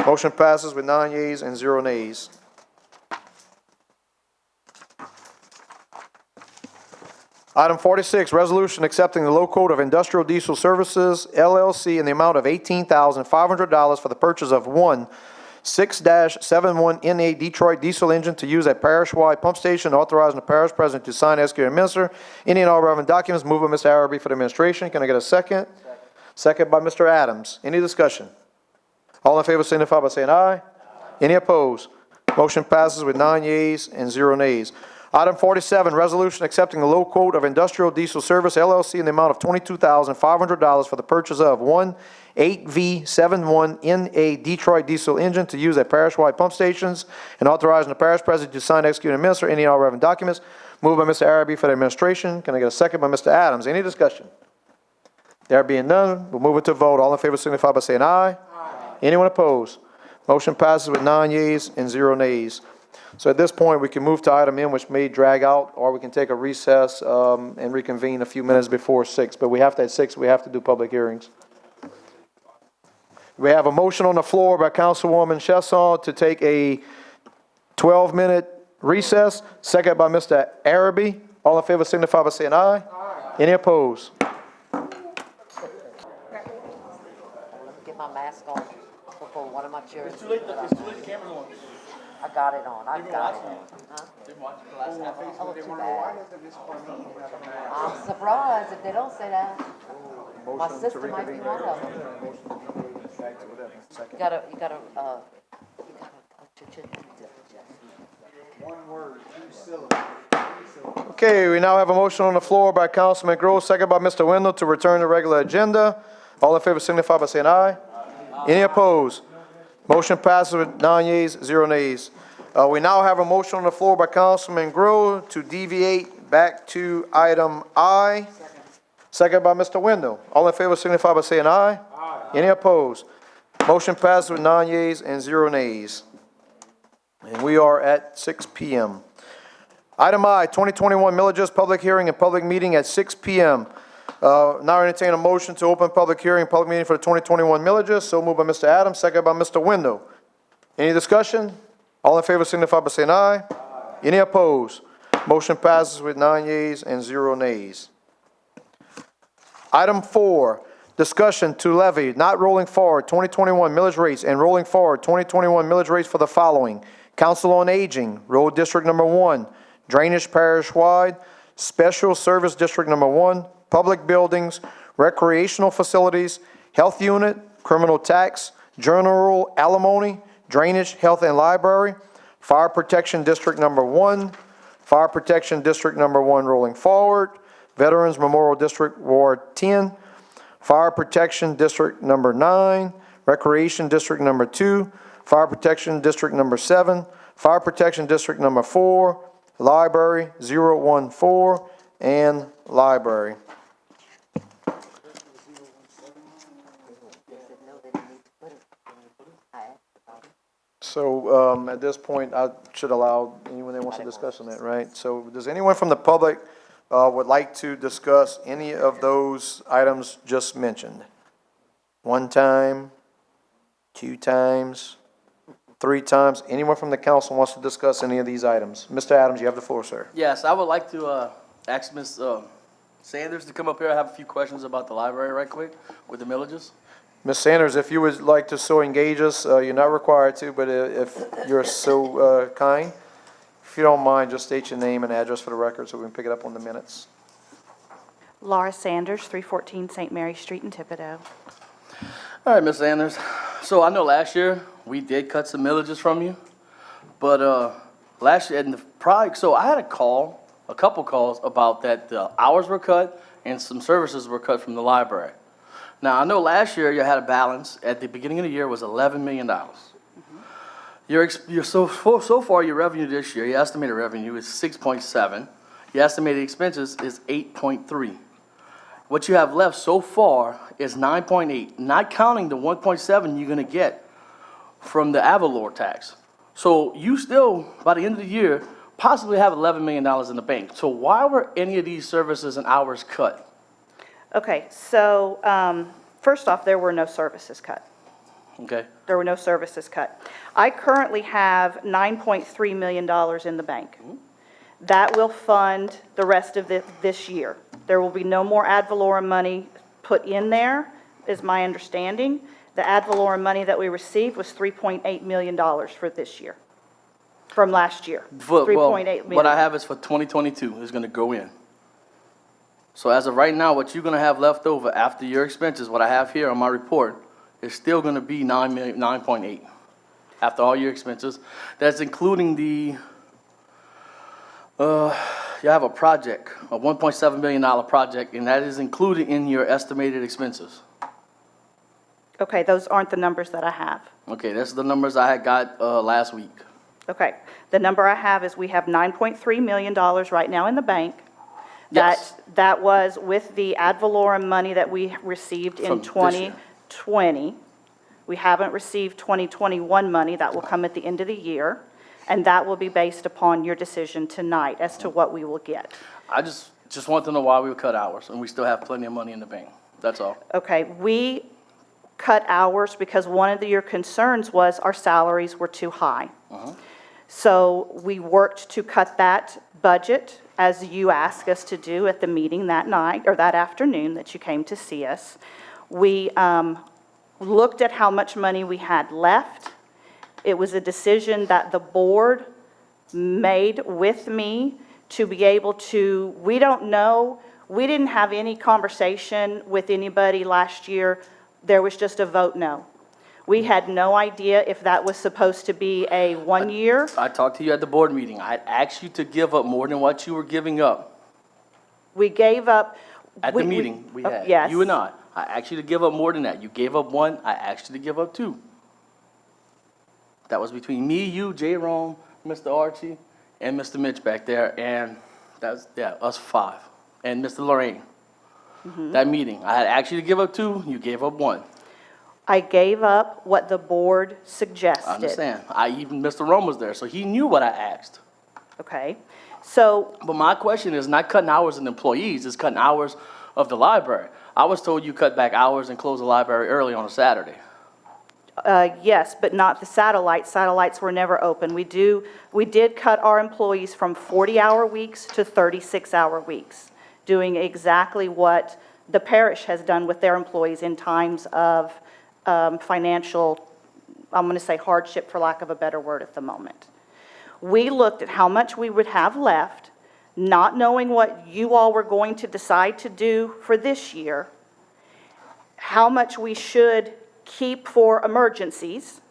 Motion passes with 9 yeas and 0 nays. Item 46, resolution accepting the low quote of Industrial Diesel Services, LLC, in the amount of $18,500 for the purchase of one 6-71 NA Detroit diesel engine to use at parish-wide pump station, authorizing the parish president to sign, execute, and administer any and all relevant documents. Moved by Mr. Araby for the administration. Can I get a second? Second by Mr. Adams. Any discussion? All in favor signify by saying aye. Aye. Any opposed? Motion passes with 9 yeas and 0 nays. Item 47, resolution accepting the low quote of Industrial Diesel Service, LLC, in the amount of $22,500 for the purchase of one 8V71 NA Detroit diesel engine to use at parish-wide pump stations, and authorizing the parish president to sign, execute, and administer any and all relevant documents. Moved by Mr. Araby for the administration. Can I get a second by Mr. Adams? Any discussion? There being none, we'll move it to vote. All in favor signify by saying aye. Aye. Anyone opposed? Motion passes with 9 yeas and 0 nays. So at this point, we can move to item M, which may drag out, or we can take a recess and reconvene a few minutes before 6. But we have to, at 6, we have to do public hearings. We have a motion on the floor by Councilwoman Chesson to take a 12-minute recess, second by Mr. Araby. All in favor signify by saying aye. Aye. Any opposed? Let me get my mask on before one of my chairs. It's too late, camera's on. I got it on, I got it on. Huh? Oh, too bad. I'm surprised if they don't say that. My sister might be one of them. You gotta, one word, 2 syllables. Okay, we now have a motion on the floor by Councilman Grove, second by Mr. Wendell, to return to regular agenda. All in favor signify by saying aye. Aye. Any opposed? Motion passes with 9 yeas, 0 nays. We now have a motion on the floor by Councilman Grove to deviate back to item I. Second by Mr. Wendell. All in favor signify by saying aye. Aye. Any opposed? Motion passes with 9 yeas and 0 nays. And we are at 6 p.m. Item I, 2021 millages, public hearing and public meeting at 6 p.m. Now entertain a motion to open public hearing and public meeting for the 2021 millages. So moved by Mr. Adams, second by Mr. Wendell. Any discussion? All in favor signify by saying aye. Aye. Any opposed? Motion passes with 9 yeas and 0 nays. Item 4, discussion to levy not rolling forward 2021 millage rates and rolling forward 2021 millage rates for the following: Council on Aging, Road District Number 1, drainage parish-wide, special service district number 1, public buildings, recreational facilities, health unit, criminal tax, general alimony, drainage, health and library, fire protection district number 1, fire protection district number 1 rolling forward, Veterans Memorial District Ward 10, fire protection district number 9, recreation district number 2, fire protection district number 7, fire protection district number 4, library 014, and library. So at this point, I should allow anyone that wants to discuss on that, right? So does anyone from the public would like to discuss any of those items just mentioned? 1 time, 2 times, 3 times? Anyone from the council wants to discuss any of these items? Mr. Adams, you have the floor, sir. Yes, I would like to ask Ms. Sanders to come up here. I have a few questions about the library right quick with the millages. Ms. Sanders, if you would like to so engage us, you're not required to, but if you're so kind, if you don't mind, just state your name and address for the record so we can pick it up on the minutes. Laura Sanders, 314 St. Mary Street in Thibodaux. All right, Ms. Sanders. So I know last year we did cut some millages from you, but last year, so I had a couple calls about that the hours were cut and some services were cut from the library. Now, I know last year you had a balance at the beginning of the year was $11 million. So far, your revenue this year, your estimated revenue is 6.7. Your estimated expenses is 8.3. What you have left so far is 9.8, not counting the 1.7 you're going to get from the Avalor tax. So you still, by the end of the year, possibly have $11 million in the bank. So why were any of these services and hours cut? Okay, so first off, there were no services cut. Okay. There were no services cut. I currently have $9.3 million in the bank. That will fund the rest of this year. There will be no more ad valorem money put in there, is my understanding. The ad valorem money that we received was $3.8 million for this year, from last year. $3.8 million. What I have is for 2022 is going to go in. So as of right now, what you're going to have left over after your expenses, what I have here on my report, is still going to be 9.8 after all your expenses. That's including the, you have a project, a $1.7 million project, and that is included in your estimated expenses. Okay, those aren't the numbers that I have. Okay, that's the numbers I had got last week. Okay, the number I have is we have $9.3 million right now in the bank. Yes. That was with the ad valorem money that we received in From this year. 2020. We haven't received 2021 money. That will come at the end of the year. And that will be based upon your decision tonight as to what we will get. I just want to know why we cut hours, and we still have plenty of money in the bank. That's all. Okay, we cut hours because one of your concerns was our salaries were too high. So we worked to cut that budget, as you asked us to do at the meeting that night, or that afternoon that you came to see us. We looked at how much money we had left. It was a decision that the board made with me to be able to, we don't know, we didn't have any conversation with anybody last year. There was just a vote no. We had no idea if that was supposed to be a 1 year. I talked to you at the board meeting. I asked you to give up more than what you were giving up. We gave up. At the meeting we had. Yes. You and I asked you to give up more than that. You gave up 1, I asked you to give up 2. That was between me, you, J. Rome, Mr. Archie, and Mr. Mitch back there, and that's, yeah, us 5, and Mr. Lorraine. That meeting, I had asked you to give up 2, you gave up 1. I gave up what the board suggested. I understand. Even Mr. Rome was there, so he knew what I asked. Okay, so. But my question is not cutting hours in employees, it's cutting hours of the library. I was told you cut back hours and close the library early on a Saturday. Yes, but not the satellites. Satellites were never open. We did cut our employees from 40-hour weeks to 36-hour weeks, doing exactly what the parish has done with their employees in times of financial, I'm going to say hardship for lack of a better word at the moment. We looked at how much we would have left, not knowing what you all were going to decide to do for this year, how much we should keep for emergencies,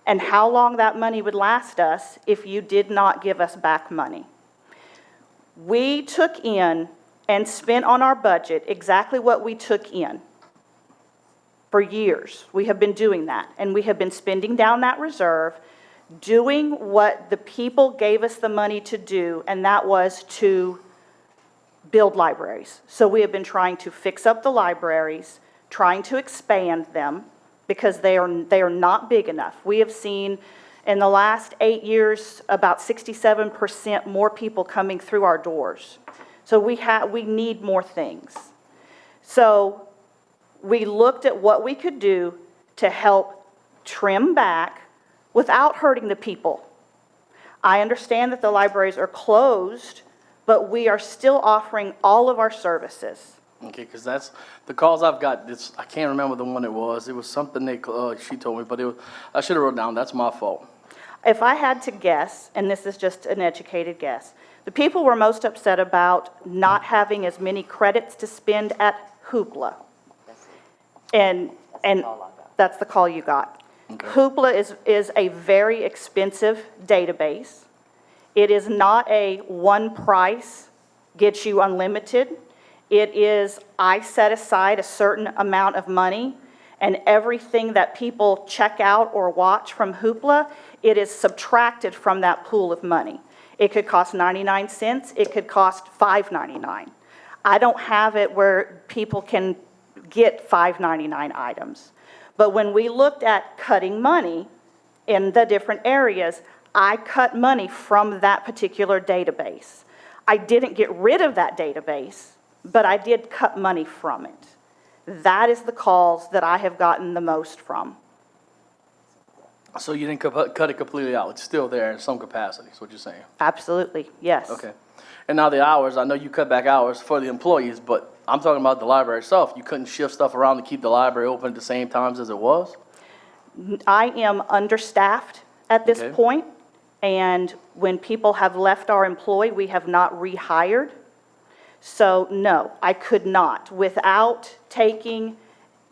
and how long that money would last us if you did not give us back money. We took in and spent on our budget exactly what we took in. For years, we have been doing that, and we have been spending down that reserve, doing what the people gave us the money to do, and that was to build libraries. So we have been trying to fix up the libraries, trying to expand them, because they are not big enough. We have seen in the last 8 years about 67% more people coming through our doors. So we need more things. So we looked at what we could do to help trim back without hurting the people. I understand that the libraries are closed, but we are still offering all of our services. Okay, because that's, the calls I've got, this, I can't remember the one it was. It was something she told me, but it was, I should have wrote down, that's my fault. If I had to guess, and this is just an educated guess, the people were most upset about not having as many credits to spend at Hoopla. And that's the call you got. Okay. Hoopla is a very expensive database. It is not a one price, gets you unlimited. It is, I set aside a certain amount of money, and everything that people check out or watch from Hoopla, it is subtracted from that pool of money. It could cost 99 cents, it could cost $5.99. I don't have it where people can get $5.99 items. But when we looked at cutting money in the different areas, I cut money from that particular database. I didn't get rid of that database, but I did cut money from it. That is the calls that I have gotten the most from. So you didn't cut it completely out. It's still there in some capacity, is what you're saying? Absolutely, yes. Okay. And now the hours, I know you cut back hours for the employees, but I'm talking about the library itself. You couldn't shift stuff around to keep the library open at the same times as it was? I am understaffed at this Okay. point, and when people have left our employ, we have not rehired. So no, I could not. Without taking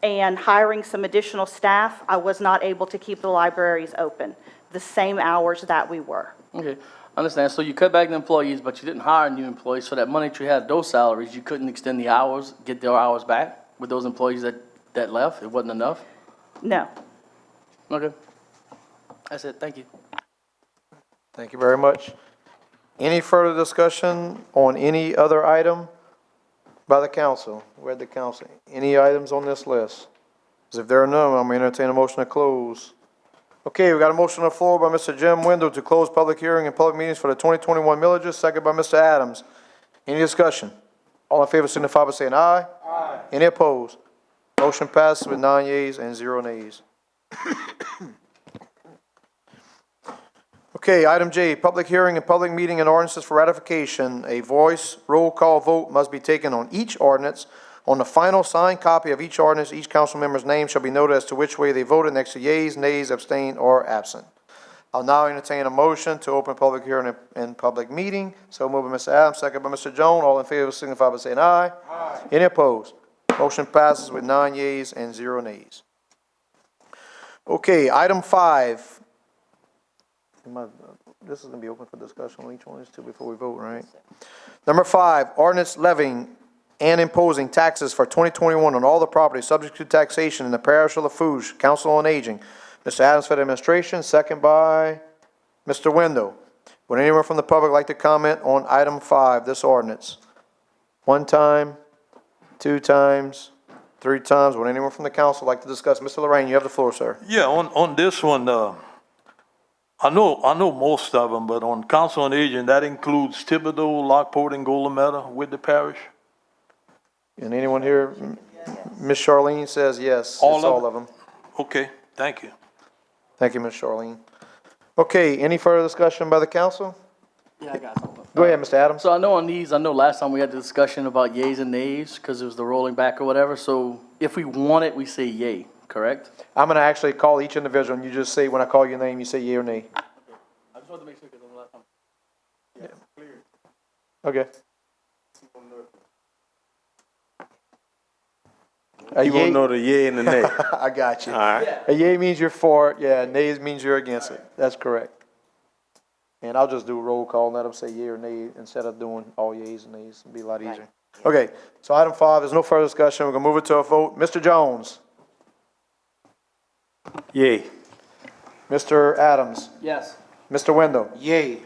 and hiring some additional staff, I was not able to keep the libraries open the same hours that we were. Okay, I understand. So you cut back the employees, but you didn't hire new employees, so that money that you had, those salaries, you couldn't extend the hours, get their hours back with those employees that left? It wasn't enough? No. Okay. That's it. Thank you. Thank you very much. Any further discussion on any other item by the council? We're at the council. Any items on this list? Because if there are none, I'm going to entertain a motion to close. Okay, we got a motion on the floor by Mr. Jim Wendell to close public hearing and public meetings for the 2021 millages, second by Mr. Adams. Any discussion? All in favor signify by saying aye. Aye. Any opposed? Motion passes with 9 yeas and 0 nays. Okay, item J, public hearing and public meeting and ordinances for ratification. A voice roll call vote must be taken on each ordinance. On the final signed copy of each ordinance, each council member's name shall be noted as to which way they voted next to yeas, nays, abstain, or absent. I'll now entertain a motion to open public hearing and public meeting. So moved by Mr. Adams, second by Mr. Jones. All in favor signify by saying aye. Aye. Any opposed? Motion passes with 9 yeas and 0 nays. Okay, item 5. This is going to be open for discussion on each one of these two before we vote, right? Number 5, ordinance levying and imposing taxes for 2021 on all the property subject to taxation in the parish of Lafourche, Council on Aging. Mr. Adams for the administration, second by Mr. Wendell. Would anyone from the public like to comment on item 5, this ordinance? 1 time, 2 times, 3 times. Would anyone from the council like to discuss? Mr. Lorraine, you have the floor, sir. Yeah, on this one, I know most of them, but on Council on Aging, that includes Thibodeau, Lockport, and Golden Meadow with the parish? And anyone here? Ms. Charlene says yes. It's all of them. Okay, thank you. Thank you, Ms. Charlene. Okay, any further discussion by the council? Yeah, I got something. Go ahead, Mr. Adams. So I know on these, I know last time we had the discussion about yays and nays, because it was the rolling back or whatever. So if we want it, we say yay, correct? I'm going to actually call each individual, and you just say, when I call your name, you say yea or nay. I just wanted to make sure because the last time. Okay. You want to know the yay and the nay? I got you. All right. A yay means you're for it, yeah, nays means you're against it. That's correct. And I'll just do a roll call and let them say yay or nay instead of doing all yays and nays. It'll be a lot easier. Okay, so item 5, there's no further discussion. We're gonna move it to a vote. Mr. Jones? Yay. Mr. Adams? Yes. Mr. Wendell? Yay.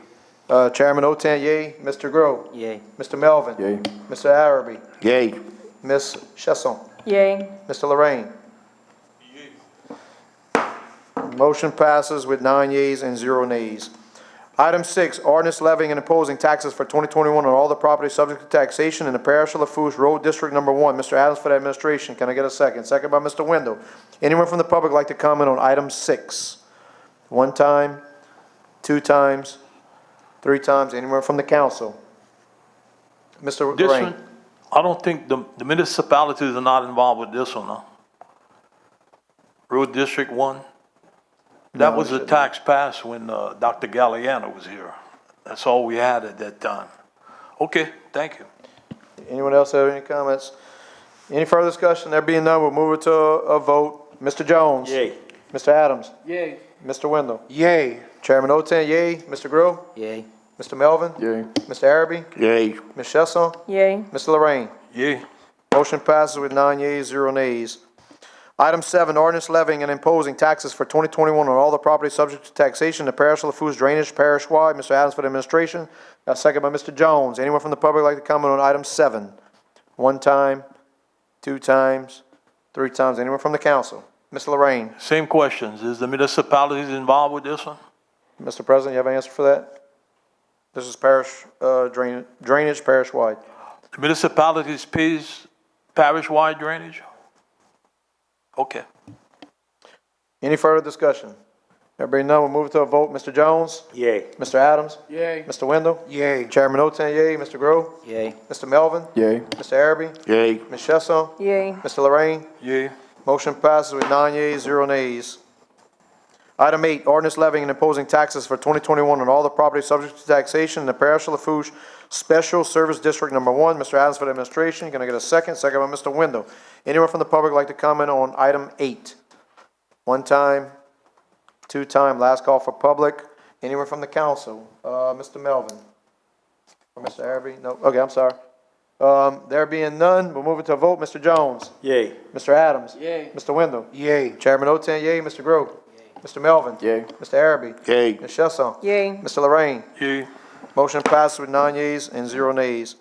Chairman Otan, yay. Mr. Grow? Yay. Mr. Melvin? Yay. Mr. Araby? Yay. Ms. Chesson? Yay. Mr. Lorraine? Motion passes with 9 yeas and 0 nays. Item 6, ordinance levying and imposing taxes for 2021 on all the property subject to taxation in the Parish of Lafourche, Road District Number 1. Mr. Adams for the administration. Can I get a second? Second by Mr. Wendell. Anyone from the public like to comment on item 6? 1 time, 2 times, 3 times. Anyone from the council? Mr. This Lorraine. one, I don't think the municipalities are not involved with this one, huh? Road District 1? That No, was a tax pass when Dr. Galliano was here. That's all we had at that time. Okay, thank you. Anyone else have any comments? Any further discussion? There being none, we'll move it to a vote. Mr. Jones? Yay. Mr. Adams? Yay. Mr. Wendell? Yay. Chairman Otan, yay. Mr. Grow? Yay. Mr. Melvin? Yay. Mr. Araby? Yay. Ms. Chesson? Yay. Mr. Lorraine? Yay. Motion passes with 9 yeas, 0 nays. Item 7, ordinance levying and imposing taxes for 2021 on all the property subject to taxation in the Parish of Lafourche drainage parish-wide. Mr. Adams for the administration. Got a second by Mr. Jones. Anyone from the public like to comment on item 7? 1 time, 2 times, 3 times. Anyone from the council? Mr. Lorraine. Same questions. Is the municipalities involved with this one? Mr. President, you have an answer for that? This is parish, drainage parish-wide. The municipalities pays parish-wide drainage? Okay. Any further discussion? There being none, we'll move it to a vote. Mr. Jones? Yay. Mr. Adams? Yay. Mr. Wendell? Yay. Chairman Otan, yay. Mr. Grow? Yay. Mr. Melvin? Yay. Mr. Araby? Yay. Ms. Chesson? Yay. Mr. Lorraine? Yay. Motion passes with 9 yeas, 0 nays. Item 8, ordinance levying and imposing taxes for 2021 on all the property subject to taxation in the Parish of Lafourche Special Service District Number 1. Mr. Adams for the administration. Can I get a second? Second by Mr. Wendell. Anyone from the public like to comment on item 8? 1 time, 2 time, last call for public. Anyone from the council? Mr. Melvin? Or Mr. Araby? No, okay, I'm sorry. There being none, we'll move it to a vote. Mr. Jones? Yay. Mr. Adams? Yay. Mr. Wendell? Yay. Chairman Otan, yay. Mr. Grove? Mr. Melvin? Yay. Mr. Araby? Yay. Ms. Chesson? Yay. Mr. Lorraine? Yay. Motion passes with 9 yeas and 0 nays.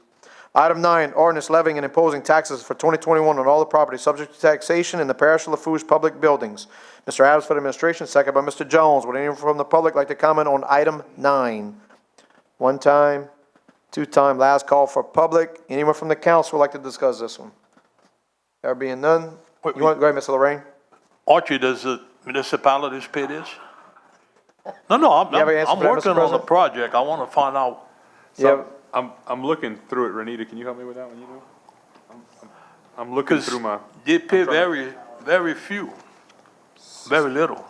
Item 9, ordinance levying and imposing taxes for 2021 on all the property subject to taxation in the Parish of Lafourche public buildings. Mr. Adams for the administration, second by Mr. Jones. Would anyone from the public like to comment on item 9? 1 time, 2 time, last call for public. Anyone from the council would like to discuss this one? There being none, Wait, you want, go ahead, Mr. Lorraine. Archie, does the municipalities pay this? No, You have an answer I'm for that, Mr. working on the President? project. I want to find out. Yeah, I'm looking through it. Renita, can you help me with that one? You know? I'm looking Because through my, they pay very few, very little.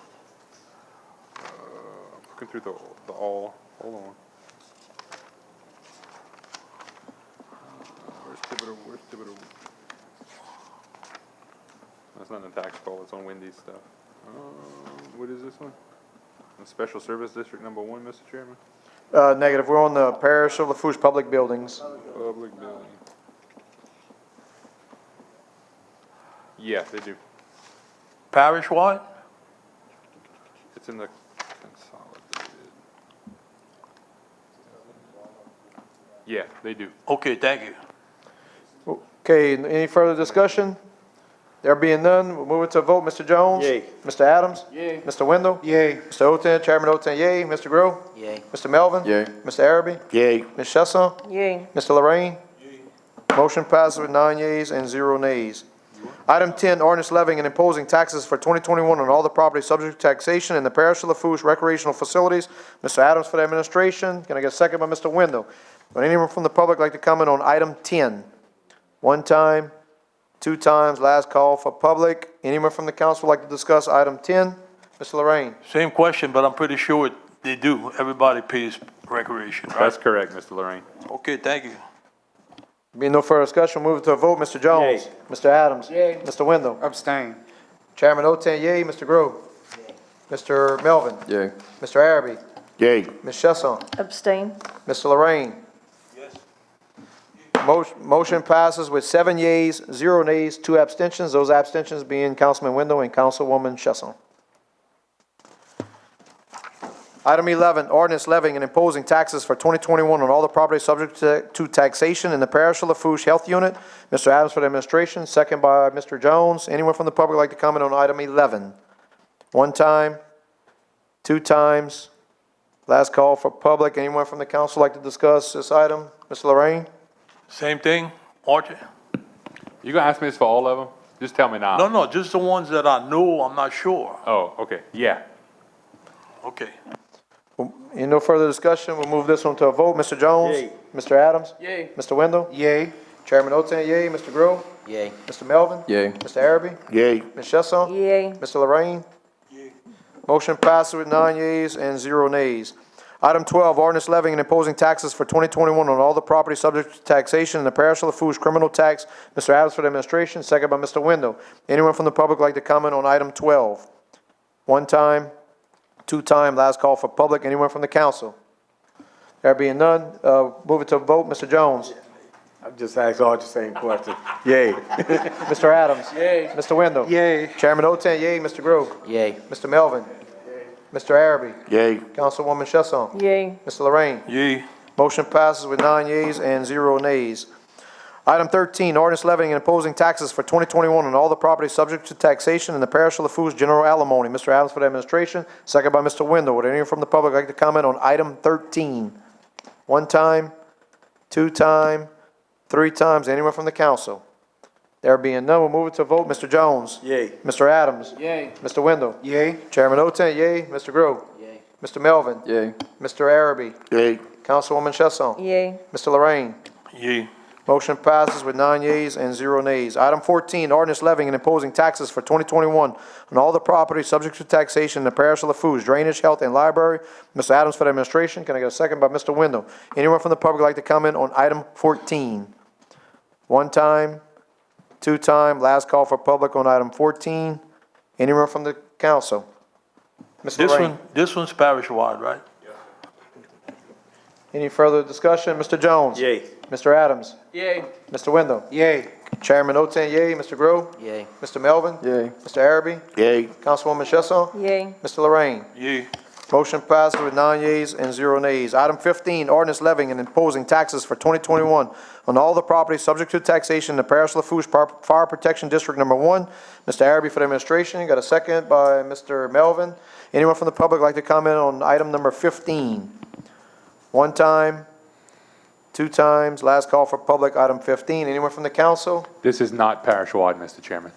looking through the all, hold on. Where's Thibodeau? That's not in the tax call, it's on Wendy's stuff. What is this one? The Special Service District Number 1, Mr. Chairman? negative. We're on the Parish of Lafourche public buildings. Public building. Yeah, they do. Parish-wide? It's in the consolidated. Yeah, they do. Okay, thank you. Okay, any further discussion? There being none, we'll move it to a vote. Mr. Jones? Yay. Mr. Adams? Yay. Mr. Wendell? Yay. Mr. Otan, Chairman Otan, yay. Mr. Grow? Yay. Mr. Melvin? Yay. Mr. Araby? Yay. Ms. Chesson? Yay. Mr. Lorraine? Motion passes with 9 yeas and 0 nays. Item 10, ordinance levying and imposing taxes for 2021 on all the property subject to taxation in the Parish of Lafourche recreational facilities. Mr. Adams for the administration. Can I get a second by Mr. Wendell? Would anyone from the public like to comment on item 10? 1 time, 2 times, last call for public. Anyone from the council like to discuss item 10? Mr. Lorraine? Same question, but I'm pretty sure They do. Everybody pays recreation, right? That's correct, Mr. Lorraine. Okay, thank you. Being no further discussion, we'll move to a vote. Mr. Jones? Mr. Adams? Mr. Wendell? Abstain. Chairman O10, yea. Mr. Grove? Mr. Melvin? Yay. Mr. Arabi? Yay. Ms. Chesson? Abstain. Mr. Lorraine? Motion passes with 7 yeas, 0 nays, 2 abstentions. Those abstentions being Councilman Wendell and Councilwoman Chesson. Item 11, ordinance levying and imposing taxes for 2021 on all the property subject to taxation in the Parish of Lafourche Health Unit. Mr. Adams for the administration, second by Mr. Jones. Anyone from the public like to comment on item 11? One time, 2 times. Last call for public. Anyone from the council like to discuss this item? Mr. Lorraine? Same thing, Archie? You gonna ask me this for all of them? Just tell me now. No, just the ones that I know, I'm not sure. Oh, okay, yeah. Okay. In no further discussion, we'll move this one to a vote. Mr. Jones? Yay. Mr. Adams? Yay. Mr. Wendell? Yay. Chairman O10, yea. Mr. Grove? Yay. Mr. Melvin? Yay. Mr. Arabi? Yay. Ms. Chesson? Yay. Mr. Lorraine? Motion passes with 9 yeas and 0 nays. Item 12, ordinance levying and imposing taxes for 2021 on all the property subject to taxation in the Parish of Lafourche criminal tax. Mr. Adams for the administration, second by Mr. Wendell. Anyone from the public like to comment on item 12? One time, 2 time, last call for public. Anyone from the council? There being none, move it to a vote. Mr. Jones? I just asked all the same question. Yay. Mr. Adams? Yay. Mr. Wendell? Yay. Chairman O10, yea. Mr. Grove? Yay. Mr. Melvin? Mr. Arabi? Yay. Councilwoman Chesson? Yay. Mr. Lorraine? Yay. Motion passes with 9 yeas and 0 nays. Item 13, ordinance levying and imposing taxes for 2021 on all the property subject to taxation in the Parish of Lafourche general alimony. Mr. Adams for the administration, second by Mr. Wendell. Would anyone from the public like to comment on item 13? One time, 2 time, 3 times. Anyone from the council? There being none, we'll move it to a vote. Mr. Jones? Yay. Mr. Adams? Yay. Mr. Wendell? Yay. Chairman O10, yea. Mr. Grove? Yay. Mr. Melvin? Yay. Mr. Arabi? Yay. Councilwoman Chesson? Yay. Mr. Lorraine? Yay. Motion passes with 9 yeas and 0 nays. Item 14, ordinance levying and imposing taxes for 2021 on all the property subject to taxation in the Parish of Lafourche, drainage, health, and library. Mr. Adams for the administration. Can I get a second by Mr. Wendell? Anyone from the public like to comment on item 14? One time, 2 time, last call for public on item 14. Anyone from the council? Mr. Lorraine? This one's parish-wide, right? Any further discussion? Mr. Jones? Yay. Mr. Adams? Yay. Mr. Wendell? Yay. Chairman O10, yea. Mr. Grove? Yay. Mr. Melvin? Yay. Mr. Arabi? Yay. Councilwoman Chesson? Yay. Mr. Lorraine? Yay. Motion passes with 9 yeas and 0 nays. Item 15, ordinance levying and imposing taxes for 2021 on all the property subject to taxation in the Parish of Lafourche Fire Protection District Number 1. Mr. Arabi for the administration. Got a second by Mr. Melvin. Anyone from the public like to comment on item number 15? One time, 2 times, last call for public, item 15. Anyone from the council? This is not parish-wide, Mr. Chairman.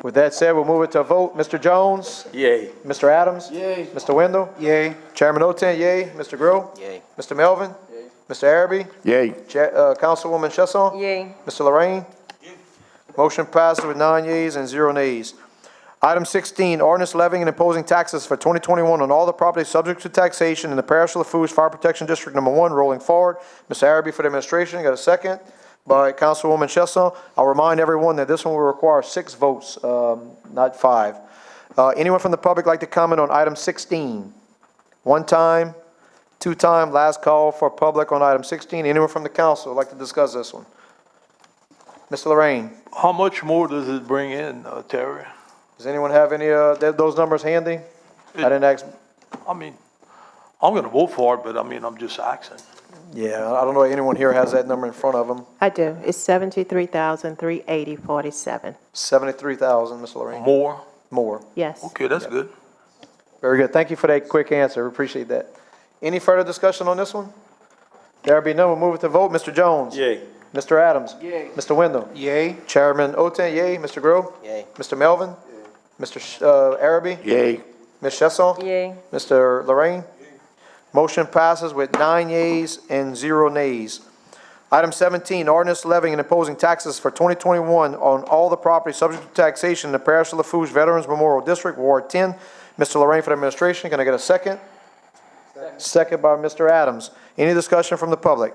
With that said, we'll move it to a vote. Mr. Jones? Yay. Mr. Adams? Yay. Mr. Wendell? Yay. Chairman O10, yea. Mr. Grove? Yay. Mr. Melvin? Mr. Arabi? Yay. Councilwoman Chesson? Yay. Mr. Lorraine? Motion passes with 9 yeas and 0 nays. Item 16, ordinance levying and imposing taxes for 2021 on all the property subject to taxation in the Parish of Lafourche Fire Protection District Number 1, rolling forward. Mr. Arabi for the administration. Got a second by Councilwoman Chesson. I'll remind everyone that this one will require 6 votes, not 5. Anyone from the public like to comment on item 16? One time, 2 time, last call for public on item 16. Anyone from the council like to discuss this one? Mr. Lorraine? How much more does it bring in, Terry? Does anyone have any, those numbers handy? I didn't ask. I mean, I'm gonna vote for it, but I mean, I'm just asking. Yeah, I don't know if anyone here has that number in front of them. I do. It's 73,380.47. 73,000, Ms. Lorraine. More? More. Yes. Okay, that's good. Very good. Thank you for that quick answer. We appreciate that. Any further discussion on this one? There be none. We'll move it to vote. Mr. Jones? Yay. Mr. Adams? Yay. Mr. Wendell? Yay. Chairman O10, yea. Mr. Grove? Yay. Mr. Melvin? Mr. Arabi? Yay. Ms. Chesson? Yay. Mr. Lorraine? Motion passes with 9 yeas and 0 nays. Item 17, ordinance levying and imposing taxes for 2021 on all the property subject to taxation in the Parish of Lafourche Veterans Memorial District, Ward 10. Mr. Lorraine for the administration. Can I get a second? Second by Mr. Adams. Any discussion from the public?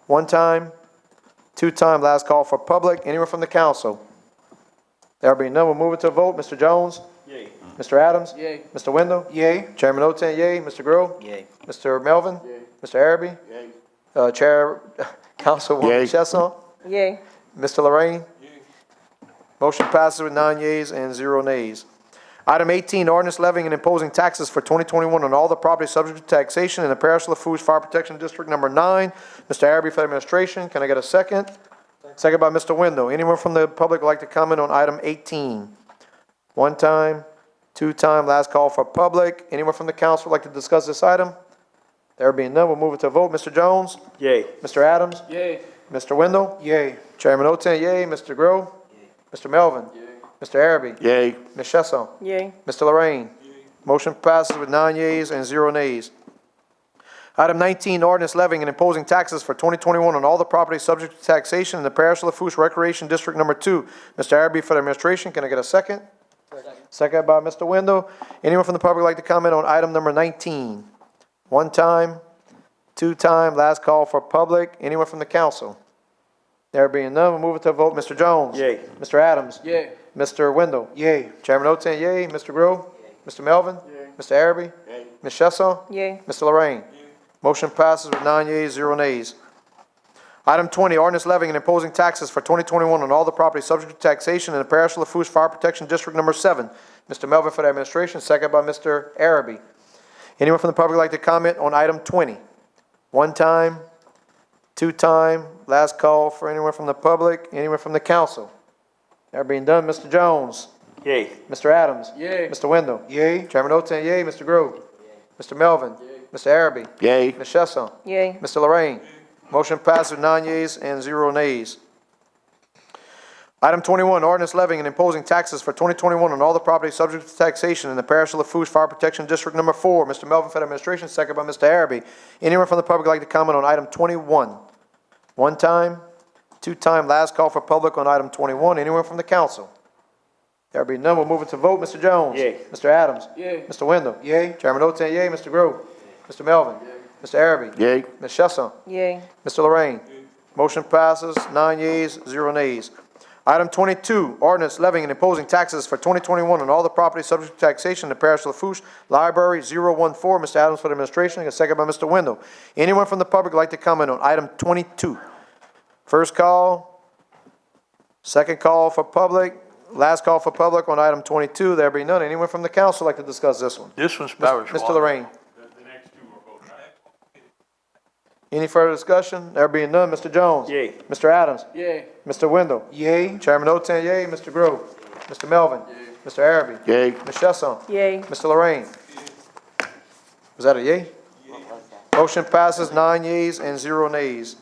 One time, two time, last call for public. Anyone from the council? There being none, we'll move it to a vote. Mr. Jones? Yay. Mr. Adams? Yay. Mr. Wendell? Yay. Chairman Oten, yay. Mr. Grill? Yay. Mr. Melvin? Yay. Mr. Arabi? Yay. Chair, Councilwoman Yay. Chesson? Yay. Mr. Lorraine? Motion passes with 9 yeas and 0 nays. Item 18, ordinance levying and imposing taxes for 2021 on all the property subject to taxation in the Parish of Lafourche Fire Protection District Number 9. Mr. Arabi for the administration. Can I get a second? Second by Mr. Wendell. Anyone from the public would like to comment on item 18? One time, two time, last call for public. Anyone from the council would like to discuss this item? There being none, we'll move it to a vote. Mr. Jones? Yay. Mr. Adams? Yay. Mr. Wendell? Yay. Chairman Oten, yay. Mr. Grill? Mr. Melvin? Mr. Arabi? Yay. Ms. Chesson? Yay. Mr. Lorraine? Motion passes with 9 yeas and 0 nays. Item 19, ordinance levying and imposing taxes for 2021 on all the property subject to taxation in the Parish of Lafourche Recreation District Number 2. Mr. Arabi for the administration. Can I get a second? Second by Mr. Wendell. Anyone from the public like to comment on item number 19? One time, two time, last call for public. Anyone from the council? There being none, we'll move it to a vote. Mr. Jones? Yay. Mr. Adams? Yay. Mr. Wendell? Yay. Chairman Oten, yay. Mr. Grill? Mr. Melvin? Mr. Arabi? Ms. Chesson? Yay. Mr. Lorraine? Motion passes with 9 yeas, 0 nays. Item 20, ordinance levying and imposing taxes for 2021 on all the property subject to taxation in the Parish of Lafourche Fire Protection District Number 7. Mr. Melvin for the administration, second by Mr. Arabi. Anyone from the public like to comment on item 20? One time, two time, last call for anyone from the public, anyone from the council? That being done, Mr. Jones? Yay. Mr. Adams? Yay. Mr. Wendell? Yay. Chairman Oten, yay. Mr. Grove? Mr. Melvin? Mr. Arabi? Yay. Ms. Chesson? Yay. Mr. Lorraine? Motion passes with 9 yeas and 0 nays. Item 21, ordinance levying and imposing taxes for 2021 on all the property subject to taxation in the Parish of Lafourche Fire Protection District Number 4. Mr. Melvin for the administration, second by Mr. Arabi. Anyone from the public like to comment on item 21? One time, two time, last call for public on item 21. Anyone from the council? There be none, we'll move it to vote. Mr. Jones? Yay. Mr. Adams? Yay. Mr. Wendell? Yay. Chairman Oten, yay. Mr. Grove? Mr. Melvin? Mr. Arabi? Yay. Ms. Chesson? Yay. Mr. Lorraine? Motion passes, 9 yeas, 0 nays. Item 22, ordinance levying and imposing taxes for 2021 on all the property subject to taxation in the Parish of Lafourche Library 014. Mr. Adams for the administration, and a second by Mr. Wendell. Anyone from the public like to comment on item 22? First call, second call for public, last call for public on item 22. There be none. Anyone from the council like to discuss this one? This one's parish Mr. water. Lorraine? Any further discussion? There being none, Mr. Jones? Yay. Mr. Adams? Yay. Mr. Wendell? Yay. Chairman Oten, yay. Mr. Grove? Mr. Melvin? Mr. Arabi? Yay. Ms. Chesson? Yay. Mr. Lorraine? Was that a yay? Motion passes 9 yeas and 0 nays.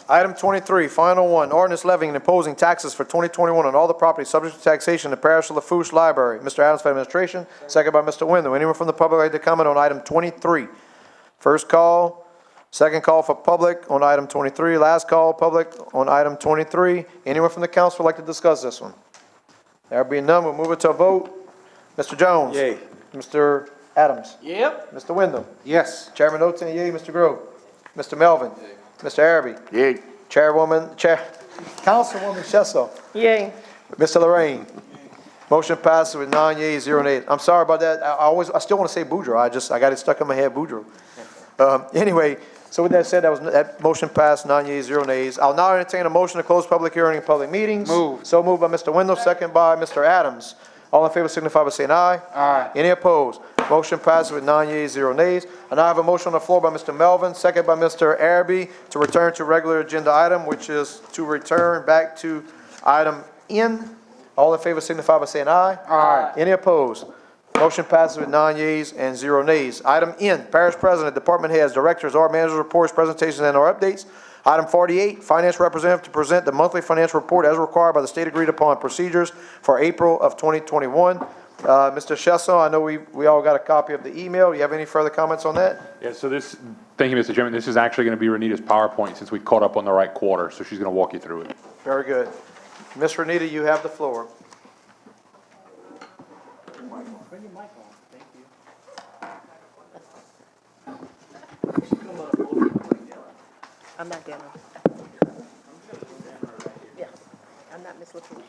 Item 23, final one, ordinance levying and imposing taxes for 2021 on all the property subject to taxation in the Parish of Lafourche Library. Mr. Adams for administration, second by Mr. Wendell. Anyone from the public like to comment on item 23? First call, second call for public on item 23, last call public on item 23. Anyone from the council would like to discuss this one? There being none, we'll move it to a vote. Mr. Jones? Yay. Mr. Adams? Yep. Mr. Wendell? Yes. Chairman Oten, yay. Mr. Grove? Mr. Melvin? Mr. Arabi? Yay. Councilwoman Chesson? Yay. Mr. Lorraine? Motion passes with 9 yeas, 0 nays. I'm sorry about that. I still want to say Boudreaux. I got it stuck in my head, Boudreaux. Anyway, so with that said, that motion passed, 9 yeas, 0 nays. I'll now entertain a motion to close public hearing and public meetings. Move. So moved by Mr. Wendell, second by Mr. Adams. All in favor signify by saying aye. Aye. Any opposed? Motion passes with 9 yeas, 0 nays. I now have a motion on the floor by Mr. Melvin, second by Mr. Arabi, to return to regular agenda item, which is to return back to item N. All in favor signify by saying aye. Aye. Any opposed? Motion passes with 9 yeas and 0 nays. Item N, Parish President, Department Heads, Directors, or Managers' Reports, Presentations, and/or Updates. Item 48, Finance Representative to present the monthly financial report as required by the state agreed-upon procedures for April of 2021. Mr. Chesson, I know we all got a copy of the email. Do you have any further comments on that? Yeah, so thank you, Mr. Chairman. This is actually going to be Renita's PowerPoint since we caught up on the right quarter, so she's going to walk you through it. Very good. Ms. Renita, you have the floor. I'm not Dana. Yeah, I'm not Miss Lafourche.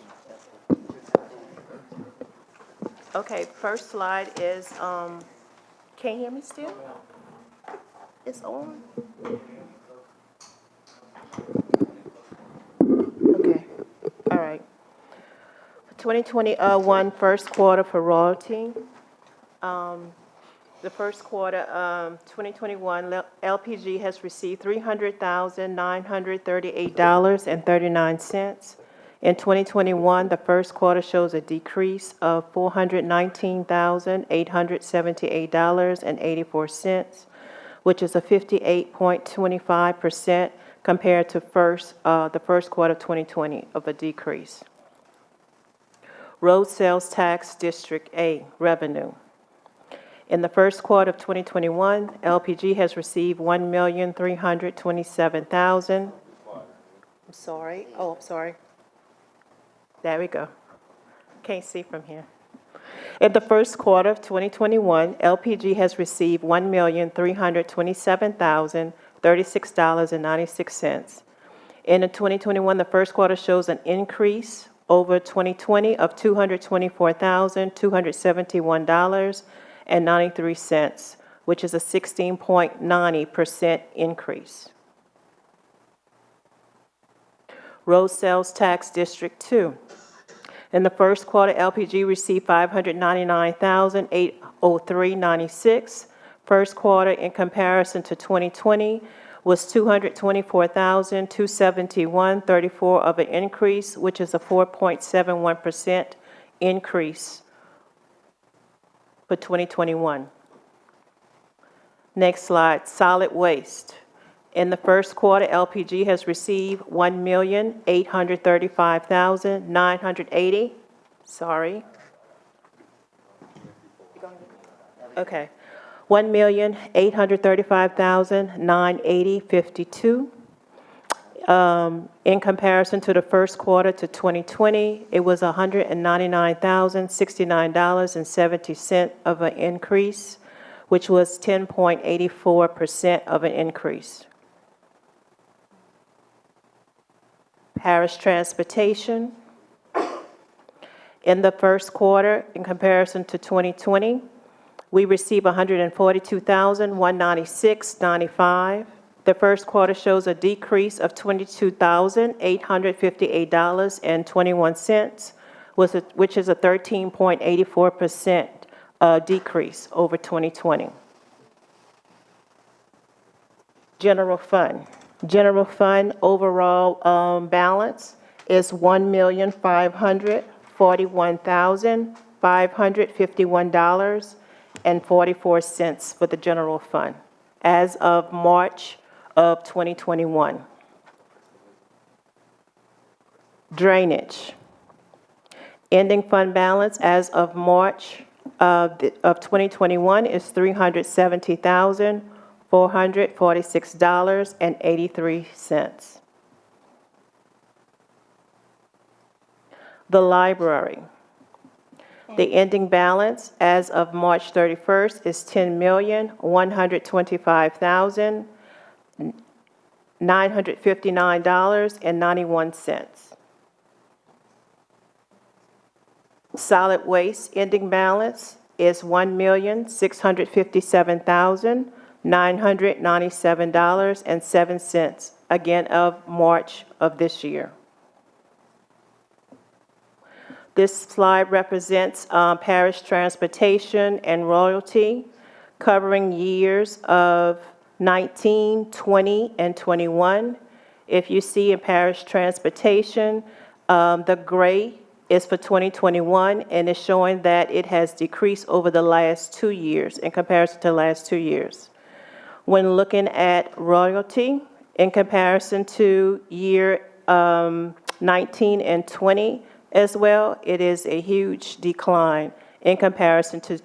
Okay, first slide is, can't hear me still? It's on? Okay, all right. 2021 first quarter for royalty. The first quarter, 2021, LPG has received $300,938.39. In 2021, the first quarter shows a decrease of $419,878.84, which is a 58.25% compared to the first quarter of 2020 of a decrease. Road Sales Tax District A revenue. In the first quarter of 2021, LPG has received $1,327,000. I'm sorry. Oh, I'm sorry. There we go. Can't see from here. In the first quarter of 2021, LPG has received $1,327,036.96. In the 2021, the first quarter shows an increase over 2020 of $224,271.93, which is a 16.90% increase. Road Sales Tax District 2. In the first quarter, LPG received $599,803.96. First quarter in comparison to 2020 was $224,271.34 of an increase, which is a 4.71% increase for 2021. Next slide, solid waste. In the first quarter, LPG has received $1,835,980. Sorry. Okay. $1,835,980.52. In comparison to the first quarter to 2020, it was $199,069.70 of an increase, which was 10.84% of an increase. Parish Transportation. In the first quarter, in comparison to 2020, we received $142,196.95. The first quarter shows a decrease of $22,858.21, which is a 13.84% decrease over 2020. General Fund. General Fund overall balance is $1,541,551.44 for the general fund as of March of 2021. Drainage. Ending fund balance as of March of 2021 is $370,446.83. The library. The ending balance as of March 31st is $10,125,959.91. Solid waste ending balance is $1,657,997.07, again of March of this year. This slide represents parish transportation and royalty covering years of 19, 20, and 21. If you see in parish transportation, the gray is for 2021, and it's showing that it has decreased over the last 2 years in comparison to the last 2 years. When looking at royalty in comparison to year 19 and 20 as well, it is a huge decline in comparison to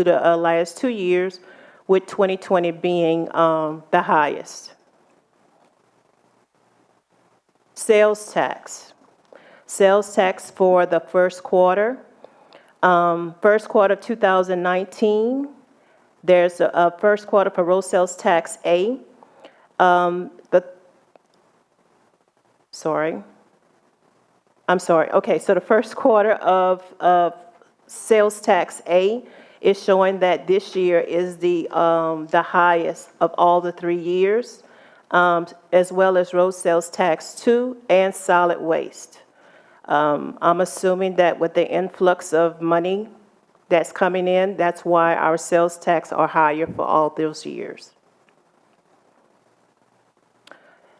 the last 2 years, with 2020 being the highest. Sales tax. Sales tax for the first quarter. First quarter of 2019, there's a first quarter for road sales tax A. The Okay, so the first quarter of sales tax A is showing that this year is the highest of all the 3 years, as well as road sales tax 2 and solid waste. I'm assuming that with the influx of money that's coming in, that's why our sales tax are higher for all those years.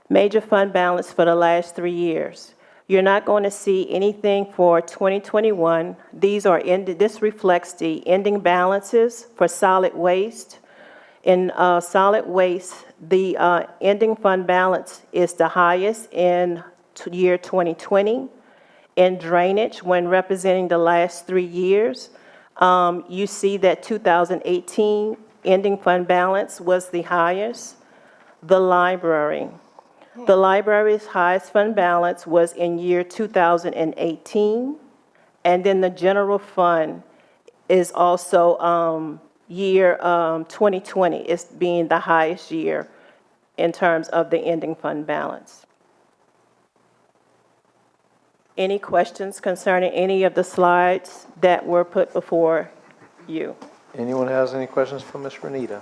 Major fund balance for the last 3 years. You're not going to see anything for 2021. This reflects the ending balances for solid waste. In solid waste, the ending fund balance is the highest in year 2020. In drainage, when representing the last 3 years, you see that 2018 ending fund balance was the highest. The library's highest fund balance was in year 2018, and then the general fund is also year 2020 is being the highest year in terms of the ending fund balance. Any questions concerning any of the slides that were put before you? Anyone has any questions for Ms. Renita?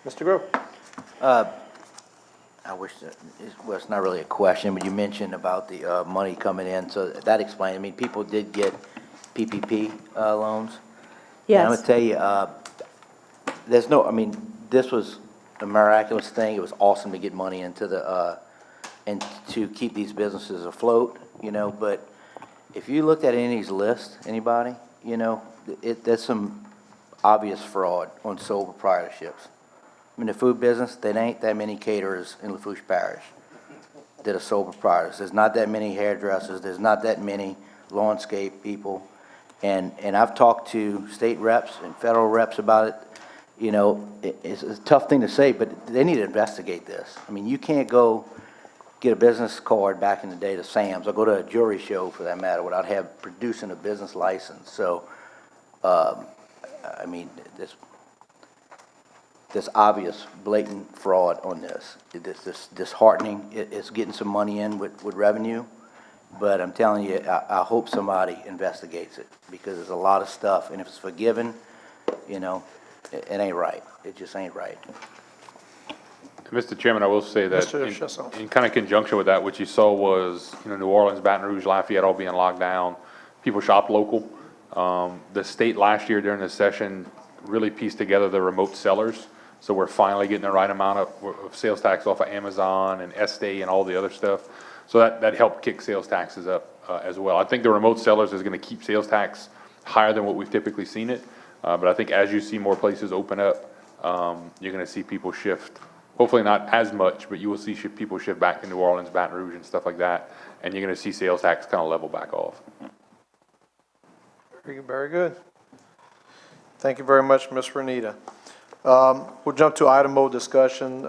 Mr. Grove? I wish that, well, it's not really a question, but you mentioned about the money coming in, so that explains, I mean, people did get PPP loans. Yes. And I'm gonna tell you, this was a miraculous thing. It was awesome to get money into the, and to keep these businesses afloat, but if you looked at any of these lists, anybody, there's some obvious fraud on sole proprietorships. In the food business, there ain't that many caterers in Lafourche Parish that are sole proprietors. There's not that many hairdressers. There's not that many lawnscape people. And I've talked to state reps and federal reps about it. It's a tough thing to say, but they need to investigate this. I mean, you can't go get a business card back in the day to Sam's or go to a jewelry show, for that matter, without producing a business license. So, I mean, there's obvious blatant fraud on this. This disheartening. It's getting some money in with revenue, but I'm telling you, I hope somebody investigates it, because there's a lot of stuff, and if it's forgiven, it ain't right. It just ain't right. Mr. Chairman, I will say that Mr. Chesson. in kind of conjunction with that, what you saw was, New Orleans, Baton Rouge, Lafayette all being locked down. People shop local. The state last year during the session really pieced together the remote sellers. So we're finally getting the right amount of sales tax off of Amazon and Estee and all the other stuff. So that helped kick sales taxes up as well. I think the remote sellers is going to keep sales tax higher than what we've typically seen it. But I think as you see more places open up, you're going to see people shift. Hopefully not as much, but you will see people shift back to New Orleans, Baton Rouge, and stuff like that. And you're going to see sales tax kind of level back off. Very good. Thank you very much, Ms. Renita. We'll jump to item mode discussion.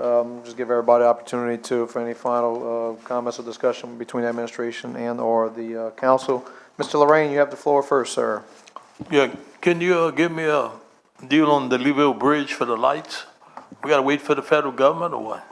Just give everybody opportunity for any final comments or discussion between the administration and or the council. Mr. Lorraine, you have the floor first, sir. Yeah, can you give me a deal on the Leeville Bridge for the lights? We gotta wait for the federal government or what?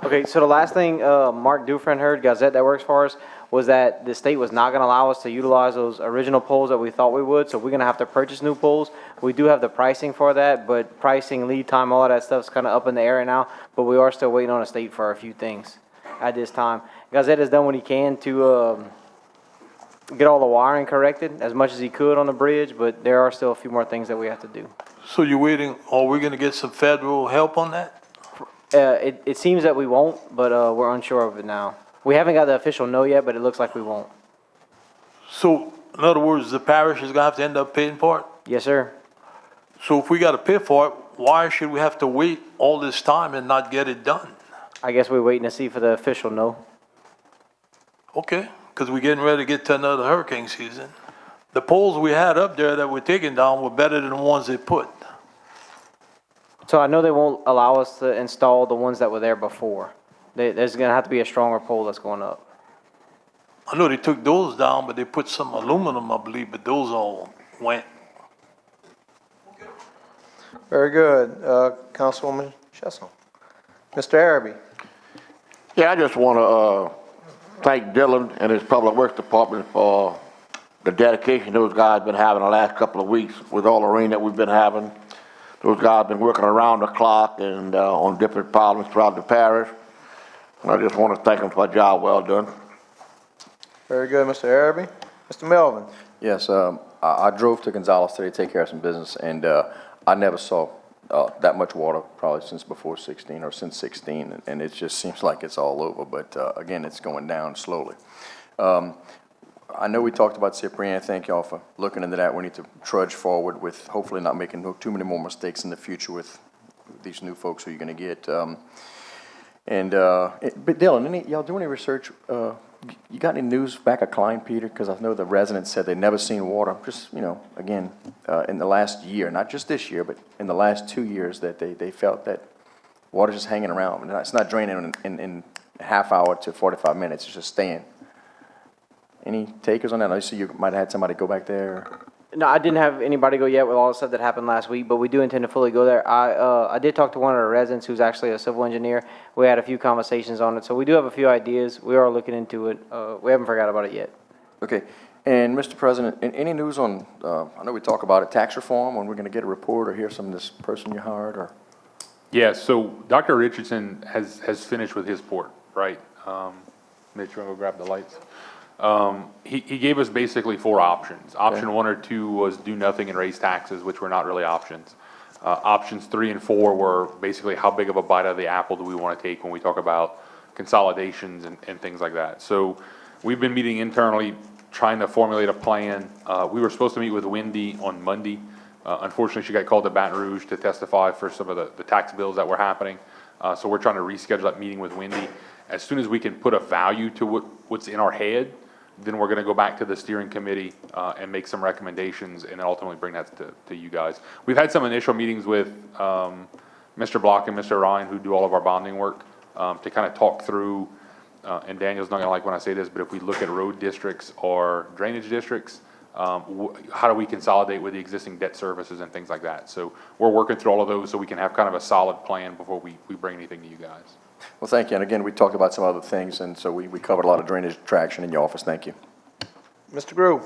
Okay, so the last thing Mark Dufresne heard, Gazette that works for us, was that the state was not going to allow us to utilize those original poles that we thought we would, so we're going to have to purchase new poles. We do have the pricing for that, but pricing, lead time, all of that stuff is kind of up in the air now, but we are still waiting on the state for a few things at this time. Gazette has done what he can to get all the wiring corrected as much as he could on the bridge, but there are still a few more things that we have to do. So you're waiting, are we gonna get some federal help on that? It seems that we won't, but we're unsure of it now. We haven't got the official no yet, but it looks like we won't. So, in other words, the parish is gonna have to end up paying for it? Yes, sir. So if we gotta pay for it, why should we have to wait all this time and not get it done? I guess we're waiting to see for the official no. Okay, because we're getting ready to get to another hurricane season. The poles we had up there that were taken down were better than the ones they put. So I know they won't allow us to install the ones that were there before. There's going to have to be a stronger pole that's going up. I know they took those down, but they put some aluminum, I believe, but those all went. Very good. Councilwoman Chesson. Mr. Araby. Yeah, I just want to thank Dylan and his Public Works Department for the dedication those guys been having the last couple of weeks with all the rain that we've been having. Those guys have been working around the clock and on different problems throughout the parish. And I just want to thank them for a job well done. Very good, Mr. Araby. Mr. Melvin. Yes, I drove to Gonzales today to take care of some business, and I never saw that much water probably since before 16 or since 16, and it just seems like it's all over, but again, it's going down slowly. I know we talked about Cyprian. Thank y'all for looking into that. We need to trudge forward with hopefully not making too many more mistakes in the future with these new folks who you're going to get. But Dylan, y'all do any research? You got any news back at Klein, Peter? Because I know the residents said they'd never seen water. Just, again, in the last year, not just this year, but in the last 2 years, that they felt that water's just hanging around. And it's not draining in a half hour to 45 minutes. It's just staying. Any takers on that? I see you might have had somebody go back there. No, I didn't have anybody go yet with all the stuff that happened last week, but we do intend to fully go there. I did talk to one of the residents who's actually a civil engineer. We had a few conversations on it, so we do have a few ideas. We are looking into it. We haven't forgot about it yet. Okay. And Mr. President, any news on, I know we talk about it, tax reform, when we're going to get a report or hear from this person you hired? Or? Yeah, so Dr. Richardson has finished with his report, right? Mitch, you want to go grab the lights? He gave us basically 4 options. Option 1 or 2 was do nothing and raise taxes, which were not really options. Options 3 and 4 were basically how big of a bite out of the apple do we want to take when we talk about consolidations and things like that. So we've been meeting internally, trying to formulate a plan. We were supposed to meet with Wendy on Monday. Unfortunately, she got called to Baton Rouge to testify for some of the tax bills that were happening. So we're trying to reschedule that meeting with Wendy. As soon as we can put a value to what's in our head, then we're going to go back to the steering committee and make some recommendations and ultimately bring that to you guys. We've had some initial meetings with Mr. Block and Mr. Ryan, who do all of our bonding work, to kind of talk through, and Daniel's not going to like when I say this, but if we look at road districts or drainage districts, how do we consolidate with the existing debt services and things like that? So we're working through all of those so we can have kind of a solid plan before we bring anything to you guys. Well, thank you. And again, we talked about some other things, and so we covered a lot of drainage traction in your office. Thank you. Mr. Grew.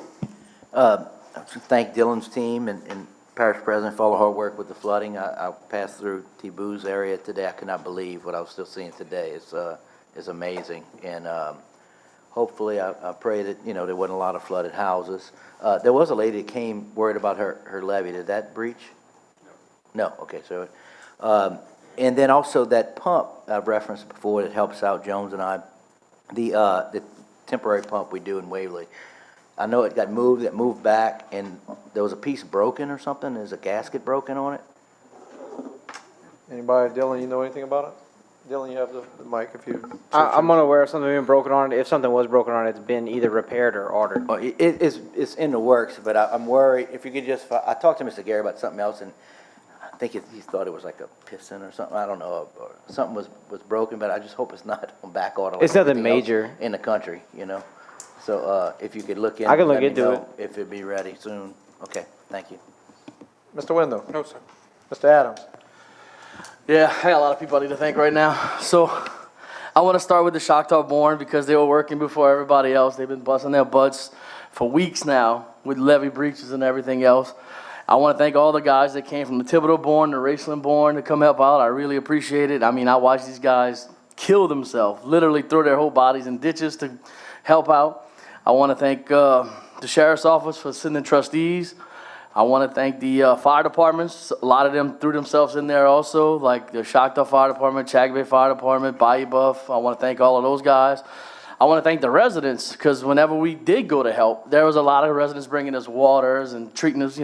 Thank Dylan's team and Parish President for all the hard work with the flooding. I passed through T-Boo's area today. I could not believe what I was still seeing today. It's amazing. And hopefully, I pray that, there wasn't a lot of flooded houses. There was a lady that came worried about her levee. Did that breach? No. Okay, so... and then also that pump I've referenced before that helps out Jones and I, the temporary pump we do in Waverly. I know it moved back, and there was a piece broken or something. There's a gasket broken on it. Anybody, Dylan, you know anything about it? Dylan, you have the mic if you... I'm unaware of something being broken on it. If something was broken on it, it's been either repaired or ordered. Oh, it's in the works, but I'm worried. If you could just... I talked to Mr. Gary about something else, and I think he thought it was like a piston or something. I don't know. Or something was broken, but I just hope it's not on back order. Like it's nothing major. In the country, So if you could look into I can look into it. If it'd be ready soon. Okay, thank you. Mr. Wendell. No, sir. Mr. Adams. Yeah, I got a lot of people I need to thank right now. So I want to start with the Choctaw Born because they were working before everybody else. They've been busting their butts for weeks now with levee breaches and everything else. I want to thank all the guys that came from the Thibodeau Born, the Raceland Born to come help out. I really appreciate it. I mean, I watched these guys kill themselves, literally throw their whole bodies in ditches to help out. I want to thank the Sheriff's Office for sending trustees. I want to thank the fire departments. A lot of them threw themselves in there also, like the Choctaw Fire Department, Chaga Fire Department, Bayou Buff. I want to thank all of those guys. I want to thank the residents, because whenever we did go to help, there was a lot of residents bringing us waters and treating us,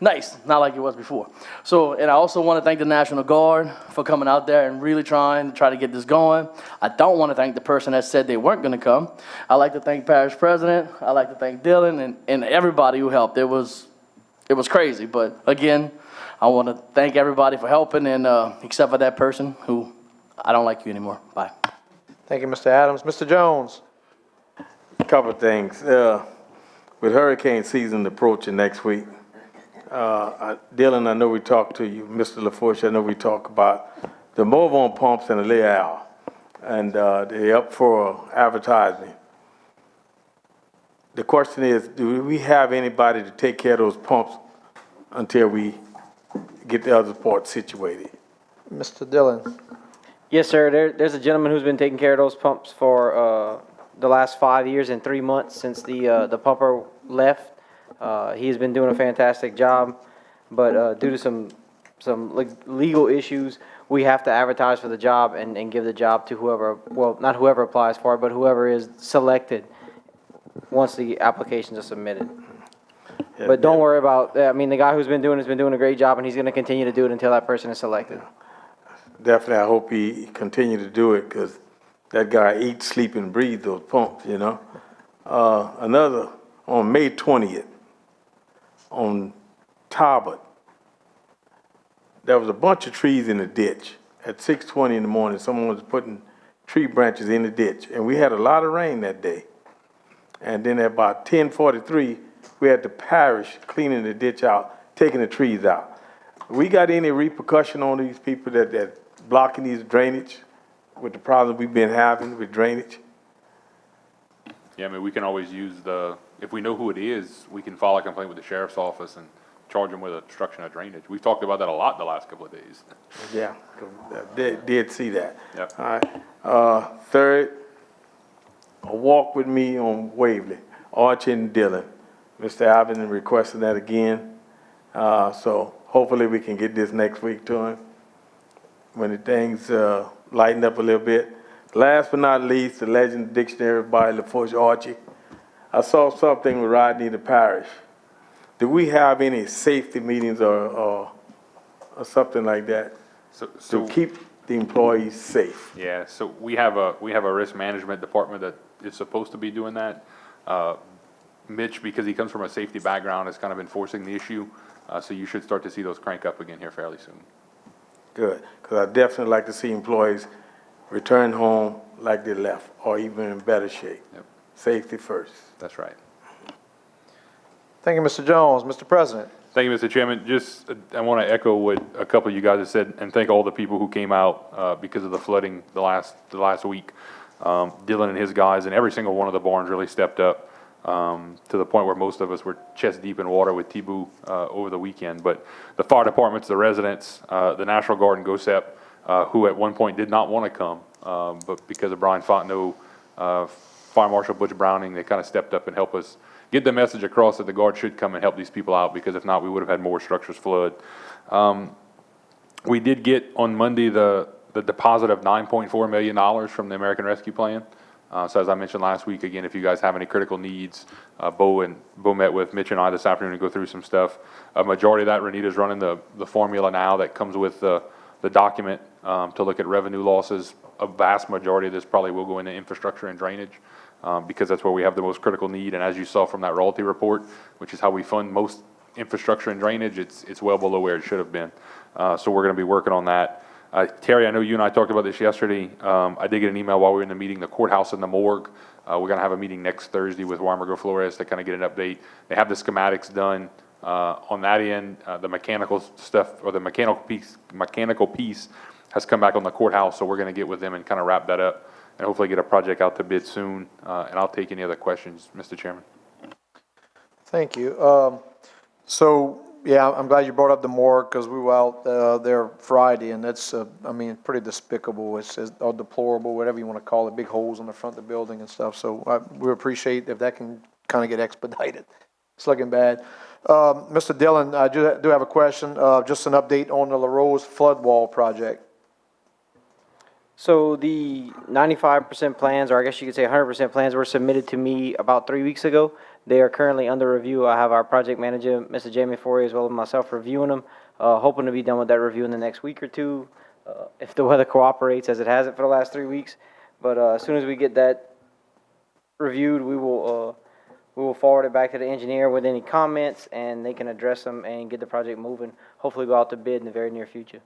nice, not like it was before. So, and I also want to thank the National Guard for coming out there and really trying to get this going. I don't want to thank the person that said they weren't going to come. I like to thank Parish President. I like to thank Dylan and everybody who helped. It was crazy, but again, I want to thank everybody for helping, and except for that person who, I don't like you anymore. Bye. Thank you, Mr. Adams. Mr. Jones. A couple of things. With hurricane season approaching next week, Dylan, I know we talked to you, Mr. Lafourche, I know we talked about the mobile pumps and the layout, and they're up for advertising. The question is, do we have anybody to take care of those pumps until we get the other part situated? Mr. Dillon? Yes, sir. There's a gentleman who's been taking care of those pumps for the last 5 years and 3 months since the pumper left. He's been doing a fantastic job, but due to some legal issues, we have to advertise for the job and give the job to whoever, well, not whoever applies for it, but whoever is selected once the applications are submitted. Yeah, But don't worry about, I mean, the guy who's been doing it has been doing a great job, and he's going to continue to do it until that person is selected. Definitely, I hope he continue to do it, because that guy eats, sleep, and breathes those pumps, you know? Another, on May 20th, on Talbot, there was a bunch of trees in the ditch. At 6:20 in the morning, someone was putting tree branches in the ditch, and we had a lot of rain that day. And then at about 10:43, we had the parish cleaning the ditch out, taking the trees out. We got any repercussion on these people that blocking these drainage with the problem we've been having with drainage? Yeah, I mean, we can always use if we know who it is, we can file a complaint with the sheriff's office and charge them with obstruction of drainage. We've talked about that a lot the last couple of days. Yeah, did see that. Yep. All right. Third, a walk with me on Waverly, Archie and Dillon. Mr. Alvin requesting that again. So hopefully we can get this next week to him when the things lighten up a little bit. Last but not least, the Legend Dictionary by Lafourche Archie. I saw something with Rodney the Parish. Do we have any safety meetings or something like that to keep the employees safe? Yeah, so we have a risk management department that is supposed to be doing that. Mitch, because he comes from a safety background, is kind of enforcing the issue. So you should start to see those crank up again here fairly soon. Good, because I definitely like to see employees return home like they left, or even in better shape. Yep. Safety first. That's right. Thank you, Mr. Jones. Mr. President? Thank you, Mr. Chairman. Just, I want to echo what a couple of you guys have said, and thank all the people who came out because of the flooding the last week. Dylan and his guys, and every single one of the barns really stepped up to the point where most of us were chest deep in water with Tibu over the weekend. But the fire departments, the residents, the National Guard and GOSEP, who at one point did not want to come, but because of Brian Fontenot, Fire Marshal Butch Browning, they kind of stepped up and helped us get the message across that the Guard should come and help these people out, because if not, we would have had more structures flood. We did get on Monday the deposit of $9.4 million from the American Rescue Plan. So as I mentioned last week, again, if you guys have any critical needs, Bo met with Mitch and I this afternoon to go through some stuff. A majority of that, Renita's running the formula now that comes with the document to look at revenue losses. A vast majority of this probably will go into infrastructure and drainage because that's where we have the most critical need. And as you saw from that royalty report, which is how we fund most infrastructure and drainage, it's well below where it should have been. So we're going to be working on that. Terry, I know you and I talked about this yesterday. I did get an email while we were in the meeting, the courthouse and the morgue. We're going to have a meeting next Thursday with Weimergo Flores to kind of get an update. They have the schematics done on that end. The mechanical stuff, or the mechanical piece has come back on the courthouse, so we're going to get with them and kind of wrap that up and hopefully get a project out to bid soon. And I'll take any other questions, Mr. Chairman. Thank you. So, yeah, I'm glad you brought up the morgue, because we were out there Friday, and that's, I mean, pretty despicable. It's or deplorable, whatever you want to call it, big holes in the front of the building and stuff. So we appreciate if that can kind of get expedited. It's looking bad. Mr. Dillon, I do have a question, just an update on the LaRose flood wall project. So the 95% plans, or I guess you could say 100% plans, were submitted to me about 3 weeks ago. They are currently under review. I have our project manager, Mr. Jamie Forey, as well as myself reviewing them, hoping to be done with that review in the next week or two, if the weather cooperates as it hasn't for the last 3 weeks. But as soon as we get that reviewed, we will forward it back to the engineer with any comments, and they can address them and get the project moving. Hopefully go out to bid in the very near future.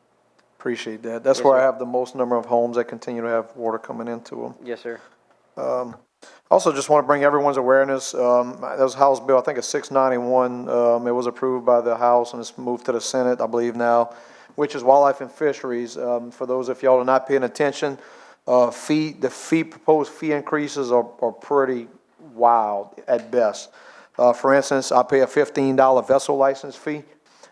Appreciate that. That's Yes, where sir. I have the most number of homes that continue to have water coming into them. Yes, sir. Also, just want to bring everyone's awareness, that was House Bill, I think it's 691. It was approved by the House and it's moved to the Senate, I believe now, which is wildlife and fisheries. For those of y'all who are not paying attention, proposed fee increases are pretty wild at best. For instance, I pay a $15 vessel license fee.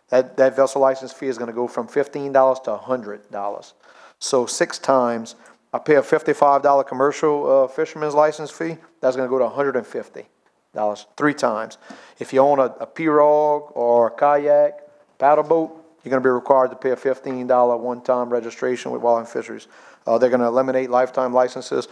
That vessel license fee is going to go from $15 to $100. So 6 times. I pay a $55 commercial fisherman's license fee. That's going to go to $150, 3 times. If you own a pirogue or a kayak, paddle boat, you're going to be required to pay a $15 one-time registration with Wildlife and Fisheries. They're going to eliminate lifetime licenses.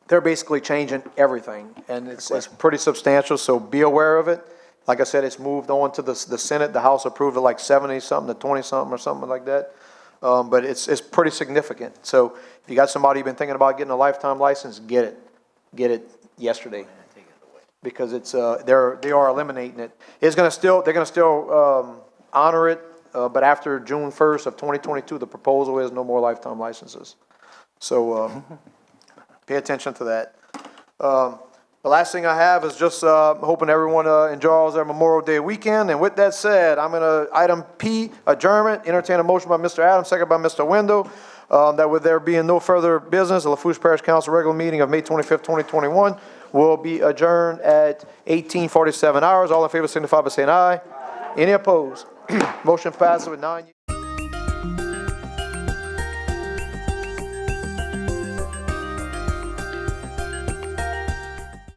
They're basically changing everything, and it's pretty substantial, so be aware of it. Like I said, it's moved on to the Senate. The House approved it like 70-something to 20-something or something like that. But it's pretty significant. So if you got somebody you've been thinking about getting a lifetime license, get it. Get it yesterday. Because it's, they are eliminating it. They're gonna still honor it, but after June 1st of 2022, the proposal is no more lifetime licenses. So, pay attention to that. The last thing I have is just hoping everyone enjoys their Memorial Day weekend. And with that said, I'm going to, item P, adjournment, entertain a motion by Mr. Adams, second by Mr. Wendell, that with there being no further business, the Lafourche Parish Council regular meeting of May 25th, 2021 will be adjourned at 18:47 hours. All in favor signify by saying aye. Any opposed? Motion passes with 9.